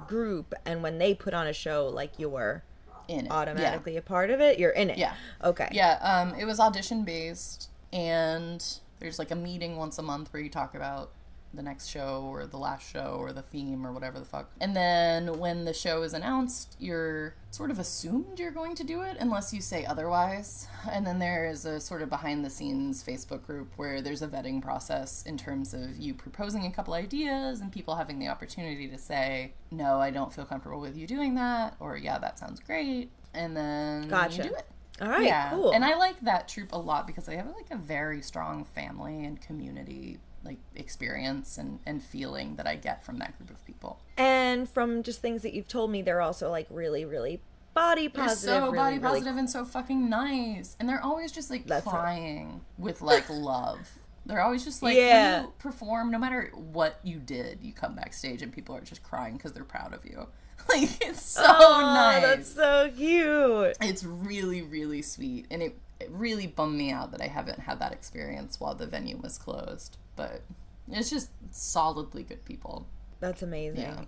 group, and when they put on a show, like, you're In it. automatically a part of it. You're in it. Yeah. Okay. Yeah, it was audition based, and there's like a meeting once a month where you talk about the next show or the last show or the theme or whatever the fuck. And then when the show is announced, you're sort of assumed you're going to do it unless you say otherwise. And then there is a sort of behind the scenes Facebook group where there's a vetting process in terms of you proposing a couple ideas and people having the opportunity to say, no, I don't feel comfortable with you doing that, or yeah, that sounds great. And then Gotcha. you do it. All right, cool. And I like that troupe a lot because they have like a very strong family and community like experience and feeling that I get from that group of people. And from just things that you've told me, they're also like really, really body positive. They're so really, body really positive and so fucking nice. And they're always just like That's crying with like love. They're always just like, Yeah. when you perform, no matter what you did, you come backstage and people are just crying because they're proud of you. Like, it's so nice. That's so cute. It's really, really sweet. And it really bummed me out that I haven't had that experience while the venue was closed. But it's just solidly good people. That's amazing. Yeah.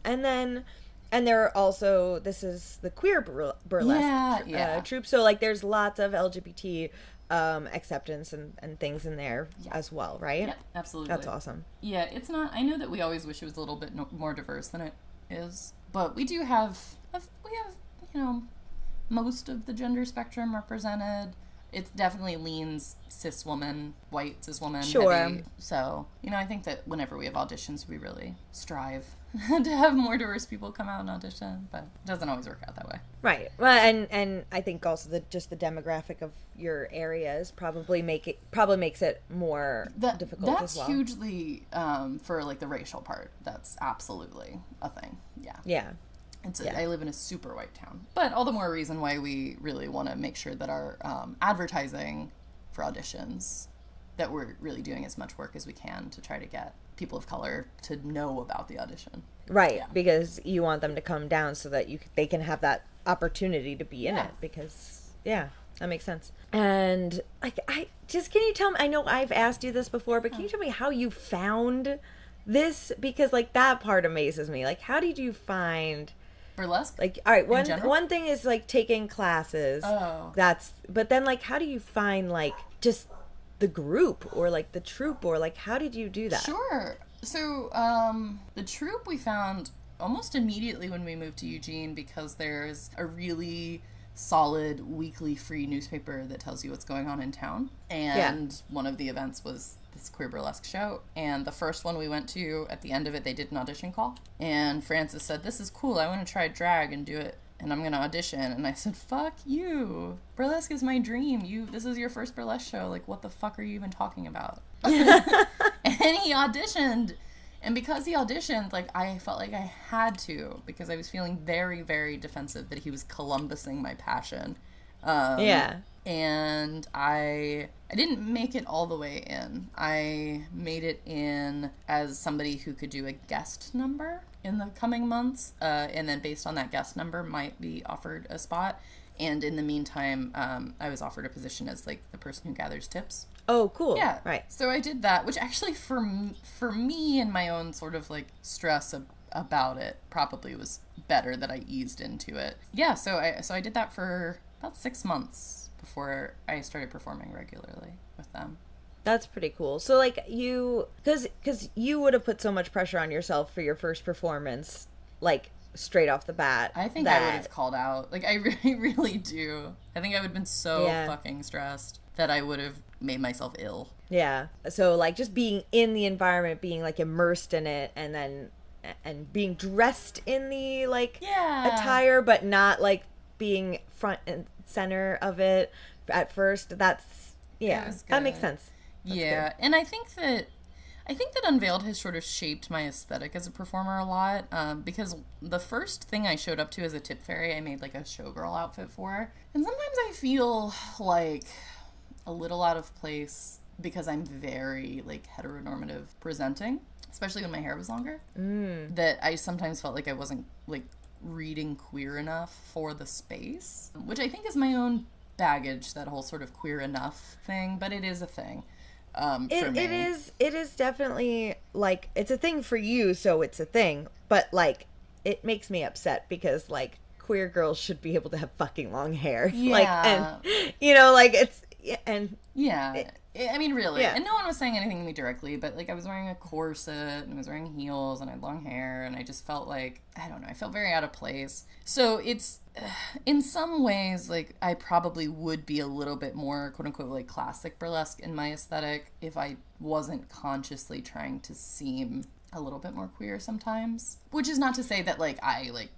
And there are also, this is the queer burlesque troupe. So like there's lots of LGBT acceptance and things in there as well, right? Yep, absolutely. That's awesome. Yeah, it's not, I know that we always wish it was a little bit more diverse than it is. But we do have, you know, most of the gender spectrum represented. It definitely leans cis woman, white cis woman. Sure. Heavy. So, you know, I think that whenever we have auditions, we really strive to have more diverse people come out and audition, but it doesn't always work out that way. Right. Well, and I think also the demographic of your areas probably makes it more difficult as well. That's hugely for like the racial part. That's absolutely a thing. Yeah. Yeah. I live in a super white town. But all the more reason why we really want to make sure that our advertising for auditions, that we're really doing as much work as we can to try to get people of color to know about the audition. Right, Yeah. because you want them to come down so that they can have that opportunity to be in Yeah. it, because, yeah, that makes sense. And, like, can you tell me, I know I've asked you this before, but can you tell me how you found this? Because, like, that part amazes me. Like, how did you find... Burlesque? Like, all right, general? one thing is, like, taking classes. Oh. But then, like, how do you find, like, just the group or, like, the troupe, or, like, how did you do that? Sure. So, the troupe we found almost immediately when we moved to Eugene because there's a really solid weekly free newspaper that tells you what's going on in town. And one of the events was this queer burlesque show, and the first one we went to, at the end of it, they did an audition call, and Francis said, "This is cool, I want to try drag and do it, and I'm gonna audition." And I said, "Fuck you, burlesque is my dream. This is your first burlesque show, like, what the fuck are you even talking about?" And he auditioned, and because he auditioned, like, I felt like I had to, because I was feeling very, very defensive that he was Columbusing my passion. And I didn't make it all the way in. I made it in as somebody who could do a guest number in the coming months, and then based on that guest number might be offered a spot. And in the meantime, I was offered a position as, like, the person who gathers tips. Oh, cool. Yeah. Right. So I did that, which actually for me and my own sort of, like, stress about it probably was better that I eased into it. Yeah, so I did that for about 6 months before I started performing regularly with them. That's pretty cool. So, like, because you would have put so much pressure on yourself for your first performance, like, straight off the bat. I think I would have called out. Like, I really do. I think I would have been so fucking stressed that I would have made myself ill. Yeah. So, like, just being in the environment, being, like, immersed in it, and being dressed in the, like, attire, but not, like, being front and center of it at first. That's, that makes sense. That's good. And I think that Unveiled has sort of shaped my aesthetic as a performer a lot, because the first thing I showed up to as a tip fairy, I made, like, a showgirl outfit for. And sometimes I feel, like, a little out of place because I'm very, like, heteronormative presenting, especially when my hair was longer, that I sometimes felt like I wasn't, like, reading queer enough for the space, which I think is my own baggage, that whole sort of queer enough thing, but it is a thing. For me. It is definitely, like, it's a thing for you, so it's a thing, but, like, it makes me upset because, like, queer girls should be able to have fucking long hair. Yeah. Like, and, you know, like, it's, and... Yeah. I mean, really. Yeah. And no one was saying anything to me directly, but, like, I was wearing a corset, and I was wearing heels, and I had long hair, and I just felt like, I don't know, I felt very out of place. So it's, in some ways, like, I probably would be a little bit more, quote-unquote, like, classic burlesque in my aesthetic if I wasn't consciously trying to seem a little bit more queer sometimes. Which is not to say that, like, I, like,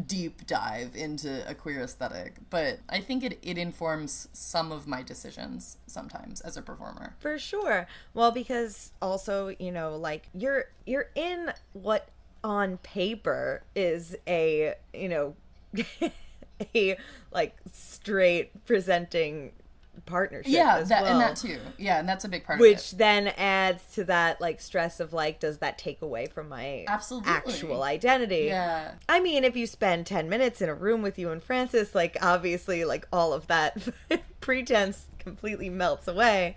deep dive into a queer aesthetic, but I think it informs some of my decisions sometimes as a performer. For sure. Well, because also, you know, like, you're in what on paper is a, you know, a, like, straight presenting partnership as well. And that too. Yeah, and that's a big part of it. Which then adds to that, like, stress of, like, does that take away from my actual identity? Yeah. I mean, if you spend 10 minutes in a room with you and Francis, like, obviously, like, all of that pretense completely melts away.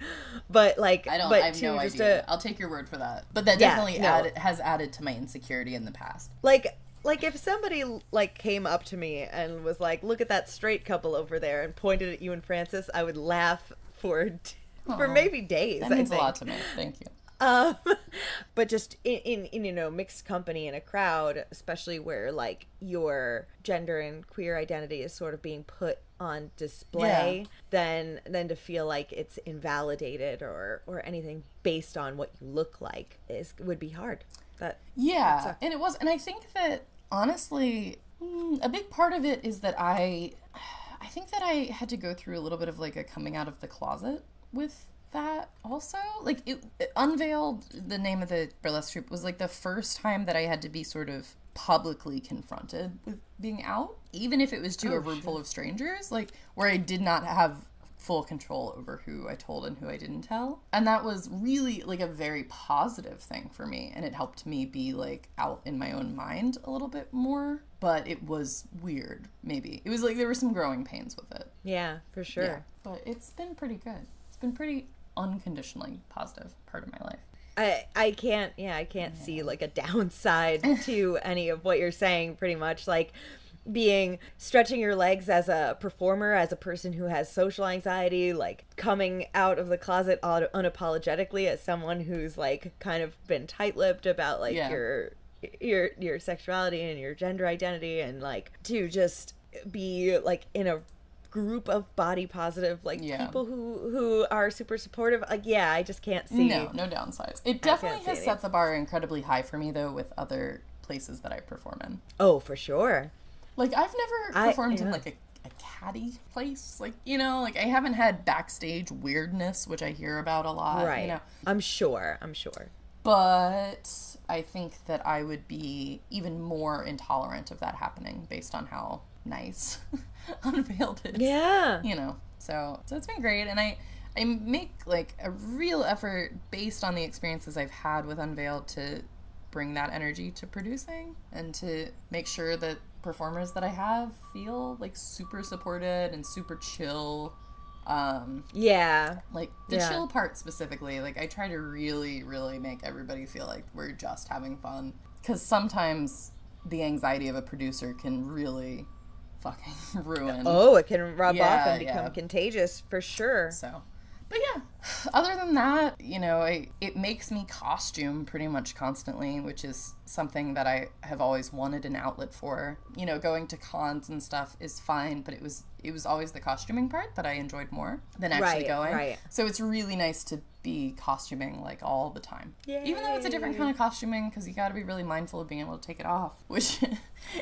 But, like, I have no idea. I'll take your word for that. But that definitely has added to my insecurity in the past. Like, if somebody, like, came up to me and was like, look at that straight couple over there, and pointed at you and Francis, I would laugh for maybe days. That means a lot to me. Thank you. But just in you know, mixed company in a crowd, especially where, like, your gender and queer identity is sort of being put on display, then to feel like it's invalidated or anything based on what you look like would be hard. And it was, and I think that, honestly, a big part of it is that I think that I had to go through a little bit of, like, a coming out of the closet with that also. Like, it Unveiled, the name of the burlesque troupe, was, like, the first time that I had to be sort of publicly confronted with being out, even if it was to a room full of strangers, like, where I did not have full control over who I told and who I didn't tell. And that was really, like, a very positive thing for me, and it helped me be, like, out in my own mind a little bit more. But it was weird, maybe. It was like there were some growing pains with it. Yeah, for sure. Yeah. But it's been pretty good. It's been pretty unconditionally positive part of my life. I can't see, like, a downside to any of what you're saying, pretty much. Like, stretching your legs as a performer, as a person who has social anxiety, like, coming out of the closet unapologetically as someone who's, like, kind of been tight-lipped about, like, your sexuality and your gender identity, and, like, to just be, like, in a group of body positive, like, people who are super supportive. Like, I just can't see no downsides. It definitely has set the bar incredibly high for me, though, with other places that I perform in. Oh, for sure. Like, I've never performed in, like, a catty place. Like, you know, like, I haven't had backstage weirdness, which I hear about a lot. Right. You know? I'm sure. But I think that I would be even more intolerant of that happening based on how nice Unveiled is. Yeah. You know, so it's been great. And I make, like, a real effort based on the experiences I've had with Unveiled to bring that energy to producing and to make sure that performers that I have feel, like, super supported and super chill. Like, the chill part specifically, like, I try to really, really make everybody feel like we're just having fun. Because sometimes the anxiety of a producer can really fucking ruin. Oh, it can rub off and become contagious, for sure. So, But yeah, other than that, you know, it makes me costume pretty much constantly, which is something that I have always wanted an outlet for. You know, going to cons and stuff is fine, but it was always the costuming part that I enjoyed more than actually going. Right. So it's really nice to be costuming like all the time. Yay. Even though it's a different kind of costuming, because you got to be really mindful of being able to take it off, which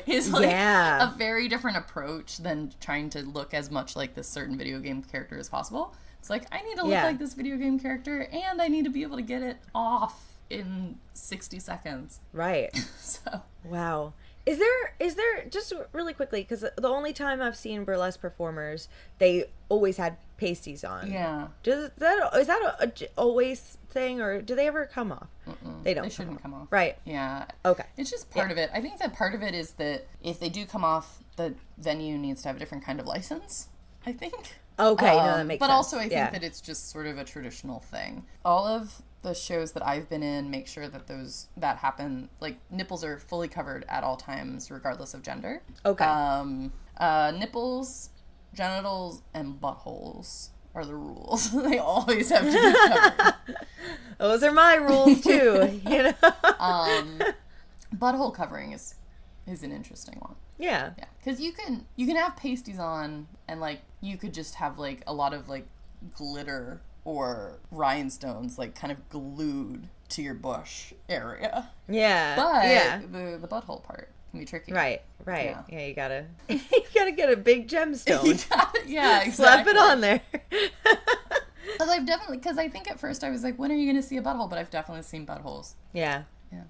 is like a very different approach than trying to look as much like this certain video game character as possible. It's like, I need to look like this video game character, and I need to be able to get it off in 60 seconds. Right. So. Wow. Is there just really quickly, because the only time I've seen burlesque performers, they always had pasties on. Yeah. Is that a always thing, or do they ever come off? They don't. They shouldn't come off. Right. Yeah. Okay. It's just part of it. I think that part of it is that if they do come off, the venue needs to have a different kind of license, I think. Okay, no, that makes sense. But also I think that it's just sort of a traditional thing. All of the shows that I've been in make sure that that happen, like, nipples are fully covered at all times, regardless of gender. Okay. Nipples, genitals, and buttholes are the rules. They always have to be covered. Those are my rules too, you know. Butthole covering is an interesting one. Yeah. Yeah, because you can have pasties on, and like you could just have like a lot of like glitter or rhinestones like kind of glued to your bush area. Yeah. But the butthole part can be tricky. Right. Yeah, you gotta get a big gemstone. Yeah, exactly. Slap it on there. Although I've definitely, because I think at first I was like, when are you going to see a butthole? But I've definitely seen buttholes. Yeah. Yeah.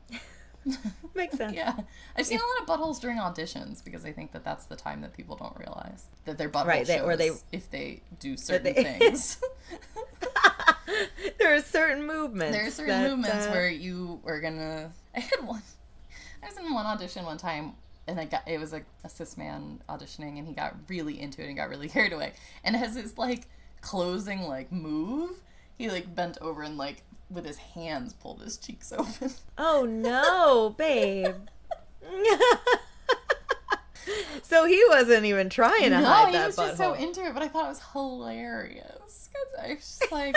Makes sense. Yeah. I've seen a lot of buttholes during auditions, because I think that that's the time that people don't realize that their butthole shows if they do certain things. There are certain movements. There are certain movements where you are going to... I was in one audition one time, and it was like a cis man auditioning, and he got really into it and got really carried away. And as his like closing like move, he like bent over and like with his hands pulled his cheeks open. Oh no, babe. So he wasn't even trying to hide that butthole. No, he was just so into it, but I thought it was hilarious. Because I was just like,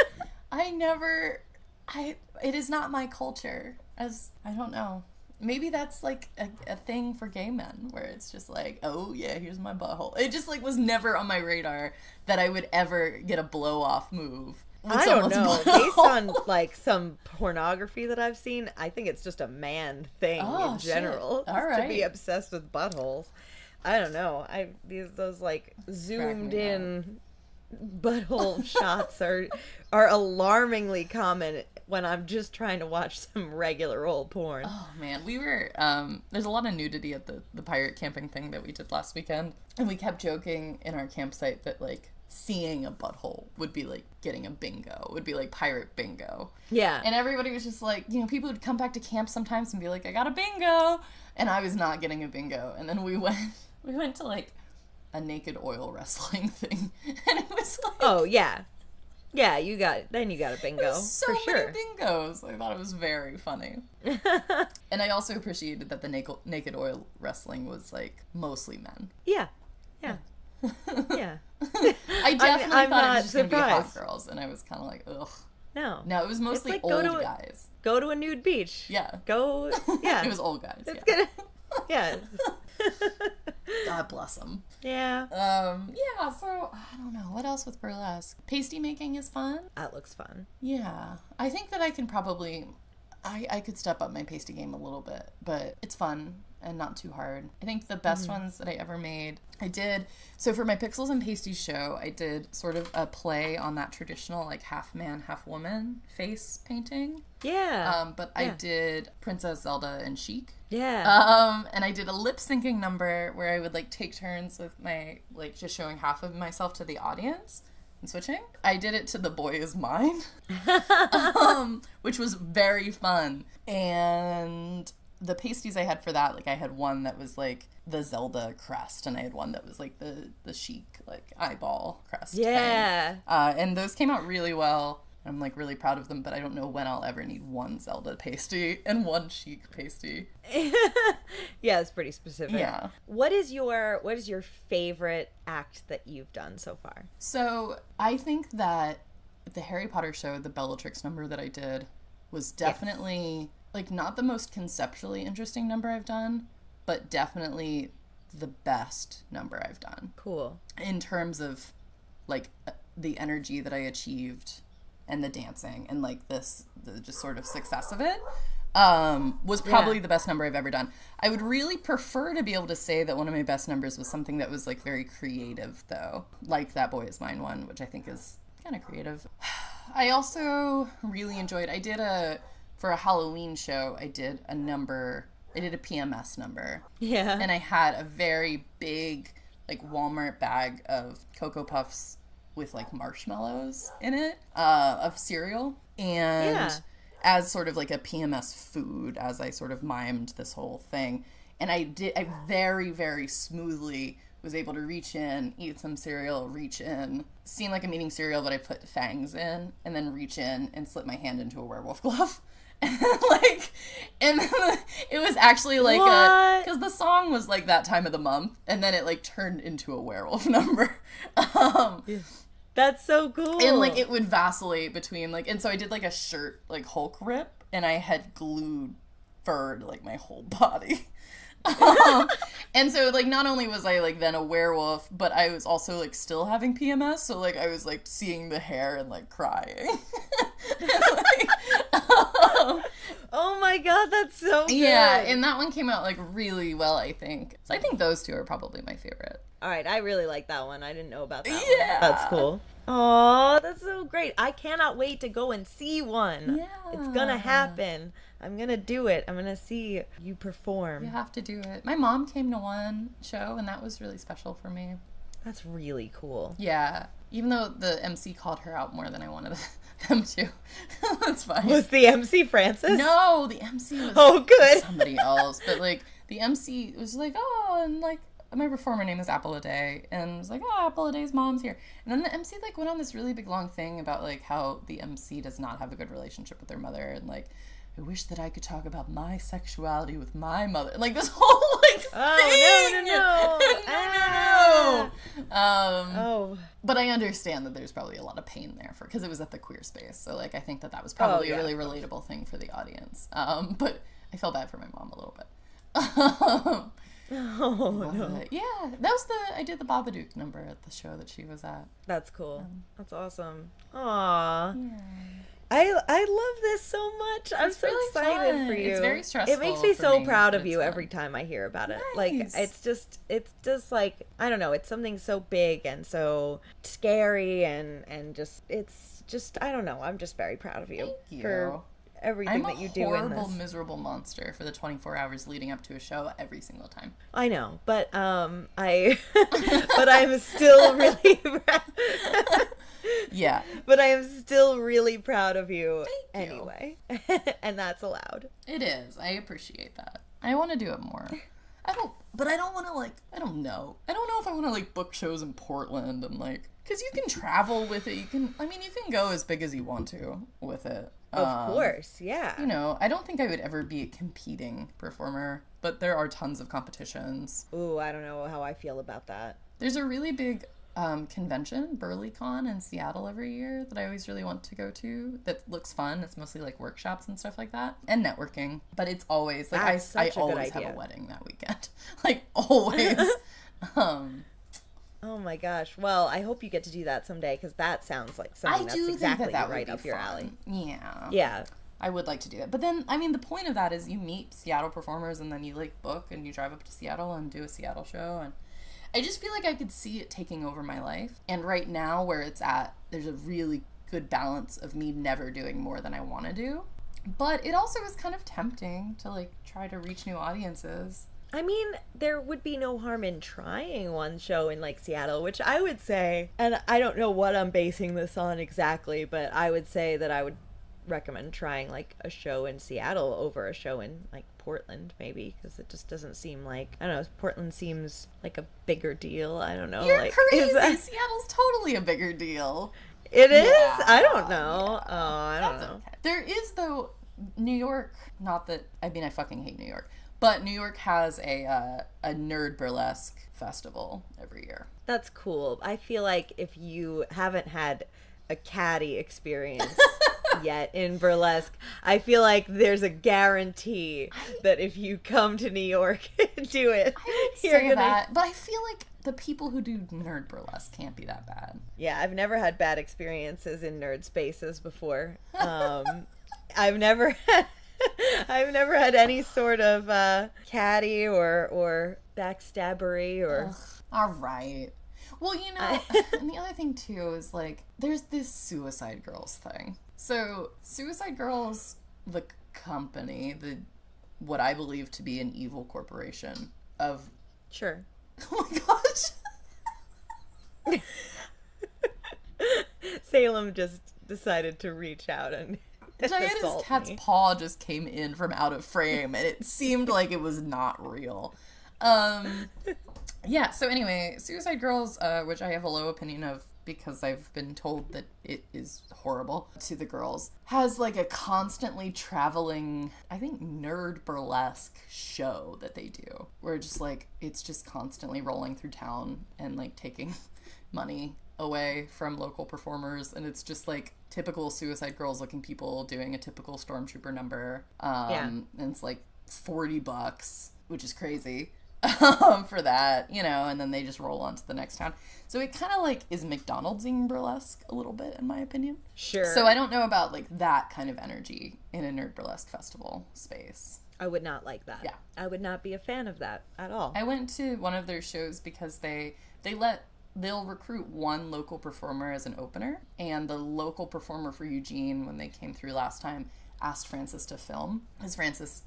it is not my culture. I don't know. Maybe that's like a thing for gay men, where it's just like, oh yeah, here's my butthole. It just like was never on my radar that I would ever get a blow off move. I don't know. Based on like some pornography that I've seen, I think it's just a man thing in general to be obsessed with buttholes. I don't know. Those like zoomed in butthole shots are alarmingly common when I'm just trying to watch some regular old porn. Oh man, we were there's a lot of nudity at the pirate camping thing that we did last weekend, and we kept joking in our campsite that like seeing a butthole would be like getting a bingo, would be like pirate bingo. Yeah. And everybody was just like, you know, people would come back to camp sometimes and be like, I got a bingo, and I was not getting a bingo. And then we went to like a naked oil wrestling thing, and it was like, oh yeah, you got a bingo. So for many sure. bingos. I thought it was very funny. And I also appreciated that the naked oil wrestling was like mostly men. Yeah. I definitely thought it was just going to be hot surprised. girls, and I was kind of like, ugh. No, it was mostly like old guys. Go to a nude beach. Yeah. Yeah. It was old guys. It's yeah. gonna. Yeah. God bless them. Yeah. Yeah, so, I don't know. What else with burlesque? Pasty making is fun. That looks fun. Yeah. I think that I can probably... I could step up my pasty game a little bit, but it's fun and not too hard. I think the best ones that I ever made, I did... So for my Pixels and Pasties show, I did sort of a play on that traditional, like, half man, half woman face painting. Yeah. But I did Princess Zelda and Chic. Yeah. And I did a lip syncing number where I would like take turns with my, like, just showing half of myself to the audience and switching. I did it to The Boy Is Mine, which was very fun. And the pasties I had for that, like, I had one that was like the Zelda crest, and I had one that was like the Chic, like, eyeball crest. Yeah. thing. And those came out really well. I'm like really proud of them, but I don't know when I'll ever need one Zelda pasty and one Chic pasty. Yeah, it's pretty specific. Yeah. What is your favorite act that you've done so far? So I think that the Harry Potter show, the Bellatrix number that I did was definitely, like, not the most conceptually interesting number I've done, but definitely the best number I've done. Cool. In terms of, like, the energy that I achieved and the dancing and, like, the just sort of success of it was probably the best number I've ever done. I would really prefer to be able to say that one of my best numbers was something that was, like, very creative, though. Like That Boy Is Mine one, which I think is kind of creative. I also really enjoyed, for a Halloween show, I did a PMS number. Yeah. And I had a very big, like, Walmart bag of Cocoa Puffs with, like, marshmallows in it, of cereal. And as sort of like a PMS food, as I sort of mimed this whole thing. And I very, very smoothly was able to reach in, eat some cereal, reach in, seem like I'm eating cereal, but I put fangs in, and then reach in and slip my hand into a werewolf glove. And then it was actually like because the song was like That Time of the Month, and then it like turned into a werewolf number. That's so cool. And like it would vacillate between like, and so I did like a shirt like Hulk rip, and I had glued fur to like my whole body. And so like not only was I like then a werewolf, but I was also like still having PMS, so like I was like seeing the hair and like crying. Oh my god, that's so good. Yeah, and that one came out like really well, I think. So I think those two are probably my favorite. All right, I really like that one. I didn't know about that one. Yeah. That's cool. Oh, that's so great. I cannot wait to go and see one. Yeah. It's gonna happen. I'm gonna do it. I'm gonna see you perform. You have to do it. My mom came to one show, and that was really special for me. That's really cool. Yeah. Even though the MC called her out more than I wanted them to. That's fine. Was the MC Francis? No, the MC was good. somebody else. But, like, the MC was like, oh, and, like, my performer name is Apple a Day. And was like, oh, Apple a Day's mom's here. And then the MC, like, went on this really big, long thing about, like, how the MC does not have a good relationship with their mother. And, like, I wish that I could talk about my sexuality with my mother. Like, this whole, like, thing. No. But I understand that there's probably a lot of pain there because it was at the queer space. So, like, I think that was probably a really relatable thing for the audience. But I felt bad for my mom a little bit. No. Yeah, I did the Babadook number at the show that she was at. That's cool. That's awesome. Aww. Yeah. I love this so much. I'm so really excited fun. for you. It's very stressful. It makes me for so me, proud but of you it's every fun. time I hear about it. Nice. Like it's just like I don't know, it's something so big and so scary and just it's just I don't know. I'm just very proud of you, Thank you. for everything that you do in this. I'm a horrible, miserable monster for the 24 hours leading up to a show every single time. I know, but I but I'm still really Yeah. But I am still really proud of you Thank you. anyway. And that's allowed. It is. I appreciate that. I want to do it more. I don't want to, like, I don't know if I want to, like, book shows in Portland and, like, because you can travel with it. You can go as big as you want to with it. Of course, yeah. You know, I don't think I would ever be a competing performer, but there are tons of competitions. Ooh, I don't know how I feel about that. There's a really big convention, BurlyCon in Seattle every year that I always really want to go to that looks fun. It's mostly like workshops and stuff like that and networking, but it's always like I always have a wedding that weekend. Like always. Oh my gosh. Well, I hope you get to do that someday because that sounds like something that's exactly right up your alley. Yeah. Yeah. I would like to do that. But then, I mean, the point of that is you meet Seattle performers and then you like book and you drive up to Seattle and do a Seattle show, and I just feel like I could see it taking over my life. And right now where it's at, there's a really good balance of me never doing more than I want to do. But it also is kind of tempting to like try to reach new audiences. I mean, there would be no harm in trying one show in like Seattle, which I would say, and I don't know what I'm basing this on exactly, but I would say that I would recommend trying like a show in Seattle over a show in like Portland maybe, because it just doesn't seem like, I don't know, Portland seems like a bigger deal. I don't know. You're like, crazy. Seattle's totally a bigger deal. It is? Yeah, I don't know. yeah. Oh, I don't know. Okay. There is, though, New York, not that, I mean, I fucking hate New York, but New York has a nerd burlesque festival every year. That's cool. I feel like if you haven't had a catty experience yet in burlesque. I feel like there's a guarantee that if you come to New York and do it, I would say that, but I feel like the people who do nerd burlesque can't be that bad. Yeah, I've never had bad experiences in nerd spaces before. I've never had any sort of catty or backstabbery or. Ugh, all right. Well, you know, and the other thing too is like there's this Suicide Girls thing. So Suicide Girls, the company, what I believe to be an evil corporation of. Sure. Oh my gosh. Salem just decided to reach out and Diana's cat's paw just came in from out of frame and it seemed like it was not real. Yeah, so anyway, Suicide Girls, which I have a low opinion of because I've been told that it is horrible to the girls, has like a constantly traveling, I think, nerd burlesque show that they do. Where just like, it's just constantly rolling through town and like taking money away from local performers. And it's just like typical Suicide Girls looking people doing a typical Stormtrooper number. And it's like $40, which is crazy. For that, you know, and then they just roll on to the next town. So it kind of like is McDonald'sing burlesque a little bit, in my opinion. Sure. So I don't know about like that kind of energy in a nerd burlesque festival space. I would not like that. Yeah. I would not be a fan of that at all. I went to one of their shows because they'll recruit one local performer as an opener, and the local performer for Eugene, when they came through last time, asked Francis to film. Because Francis,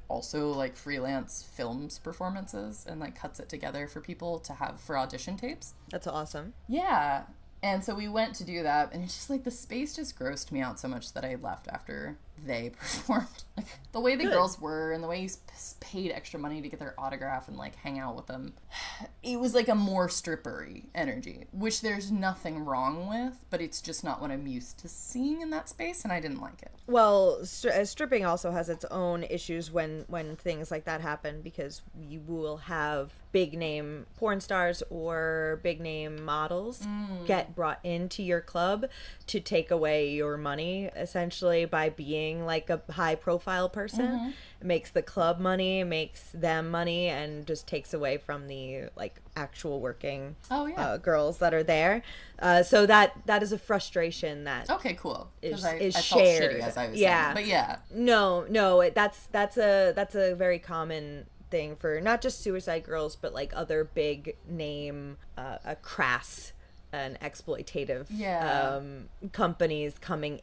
also like freelance films performances and like cuts it together for people to have for audition tapes. That's awesome. Yeah. And so we went to do that, and it's just like the space just grossed me out so much that I left after they performed. Like the way the girls were and the way you paid extra money to get their autograph and like hang out with them. It was like a more strippery energy, which there's nothing wrong with, but it's just not what I'm used to seeing in that space, and I didn't like it. Well, stripping also has its own issues when things like that happen, because you will have big name porn stars or big name models get brought into your club to take away your money, essentially, by being like a high profile person. It makes the club money, makes them money, and just takes away from the like actual working girls that are there. So that is a frustration that okay, cool. is I felt shared. shitty as I was saying. But yeah. No, that's a very common thing for not just Suicide Girls, but like other big name crass and exploitative companies coming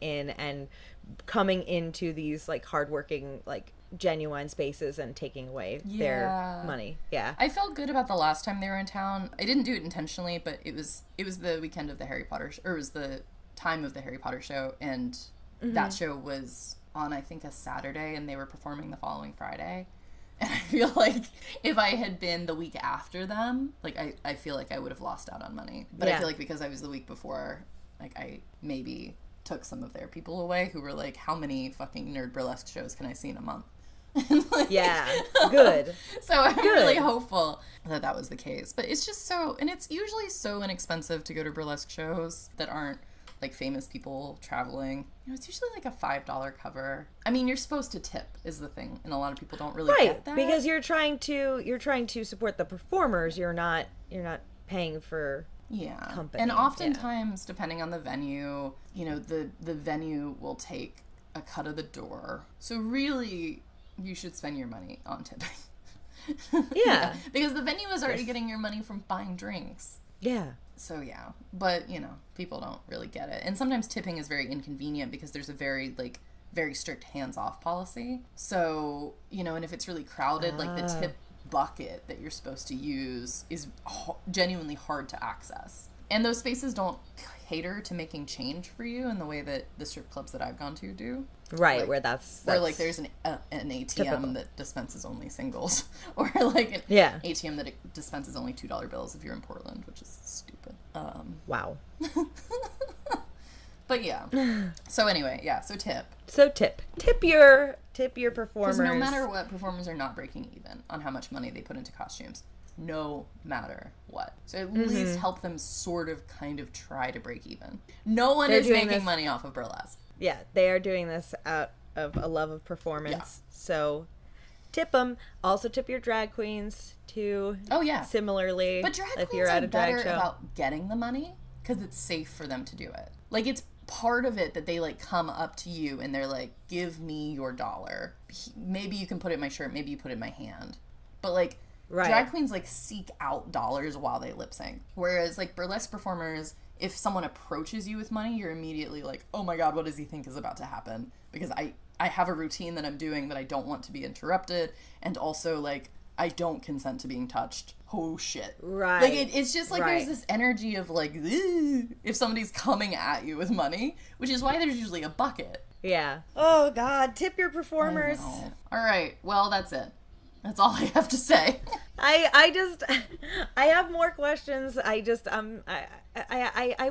into these like hardworking, like genuine spaces and taking away their money. Yeah. I felt good about the last time they were in town. I didn't do it intentionally, but it was the weekend of the Harry Potter or it was the time of the Harry Potter show, and that show was on I think a Saturday and they were performing the following Friday. And I feel like if I had been the week after them, like I feel like I would have lost out on money. But I feel like because I was the week before, like I maybe took some of their people away who were like, how many fucking nerd burlesque shows can I see in a month? Like, good. So I'm really hopeful that was the case. But it's just so, and it's usually so inexpensive to go to burlesque shows that aren't like famous people traveling. You know, it's usually like a $5 cover. I mean, you're supposed to tip is the thing, and a lot of people don't really get that. Because you're trying to support the performers. You're not paying for company. And oftentimes, depending on the venue, you know, the venue will take a cut of the door. So really, you should spend your money on tipping. Yeah. Because the venue is already getting your money from buying drinks. Yeah. So yeah, but you know, people don't really get it. And sometimes tipping is very inconvenient because there's a very strict hands-off policy. So, you know, and if it's really crowded, like the tip bucket that you're supposed to use is genuinely hard to access. And those spaces don't cater to making change for you in the way that the strip clubs that I've gone to do. Right, like, where that's where like there's an ATM typical. That dispenses only singles, or like an ATM that dispenses only $2 bills if you're in Portland, which is stupid. Wow. But yeah. So anyway, so tip. So tip your performers. Because no matter what, performers are not breaking even on how much money they put into costumes. no matter what. So at least help them sort of kind of try to break even. No one is making money off of burlesque. Yeah, they are doing this out of a love of performance. Yeah. So tip them. Also tip your drag queens too. Oh yeah. Similarly, but drag if queens you're at are a drag better show. about getting the money because it's safe for them to do it. Like, it's part of it that they like come up to you and they're like, give me your $1. Maybe you can put it in my shirt, maybe you put it in my hand. But like drag queens like seek out dollars while they lip sync. Whereas like burlesque performers, if someone approaches you with money, you're immediately like, oh my god, what does he think is about to happen? Because I have a routine that I'm doing that I don't want to be interrupted, and also like I don't consent to being touched. Oh shit. Right. Like it's just like there's this energy of like, if somebody's coming at you with money, which is why there's usually a bucket. Yeah. Oh god, tip your performers. All right. Well, that's it. That's all I have to say. I have more questions. I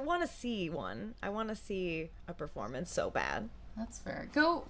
want to see one. I want to see a performance so bad. That's fair. I know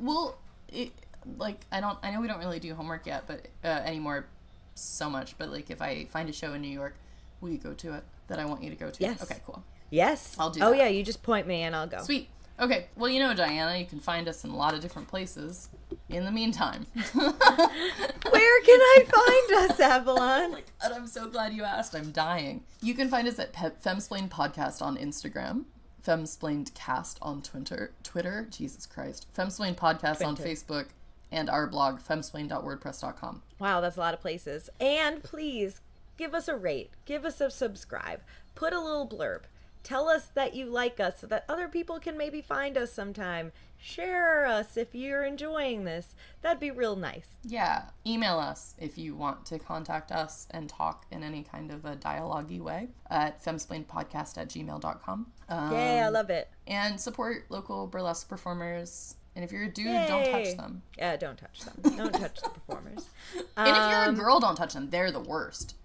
we don't really do homework yet, but anymore so much, but like if I find a show in New York, will you go to it that I want you to go to? Yes. Okay, cool. Yes. I'll do that. Oh yeah, you just point me and I'll go. Sweet. Okay, well, you know, Diana, you can find us in a lot of different places. In the meantime. Where can I find us, Avalon? Oh my god, I'm so glad you asked. I'm dying. You can find us at Femsplained Podcast on Instagram, Femsplained Cast on Twitter, Jesus Christ, Femsplained Podcast on Facebook, and our blog, femsplained.wordpress.com. Wow, that's a lot of places. And please, give us a rate. Give us a subscribe. Put a little blurb. Tell us that you like us so that other people can maybe find us sometime. Share us if you're enjoying this. That'd be real nice. Yeah. Email us if you want to contact us and talk in any kind of a dialogue-y way at femsplainedpodcast@gmail.com. Yay, I love it. And support local burlesque performers. And if you're a dude, don't touch them. Yeah, don't touch them. Don't touch the performers. And if you're a girl, don't touch them. They're the worst.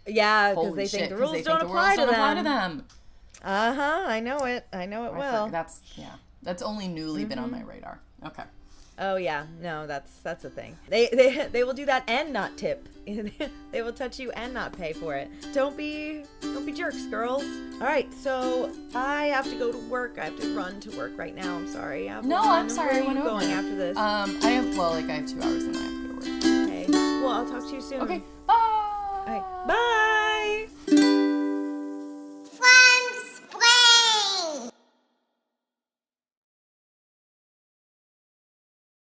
Yeah, because they think the rules don't apply to them. Uh-huh, I know it. I know it well. That's only newly been on my radar. Okay. Oh yeah, no, that's the thing. They will do that and not tip. They will touch you and not pay for it. Don't be jerks, girls. All right, so I have to go to work. I have to run to work right now. I'm sorry. I'm sorry. Where are you going after this? I have 2 hours and then I have to go to work. Okay. Well, I'll talk to you soon. Okay. Bye. All right. Bye.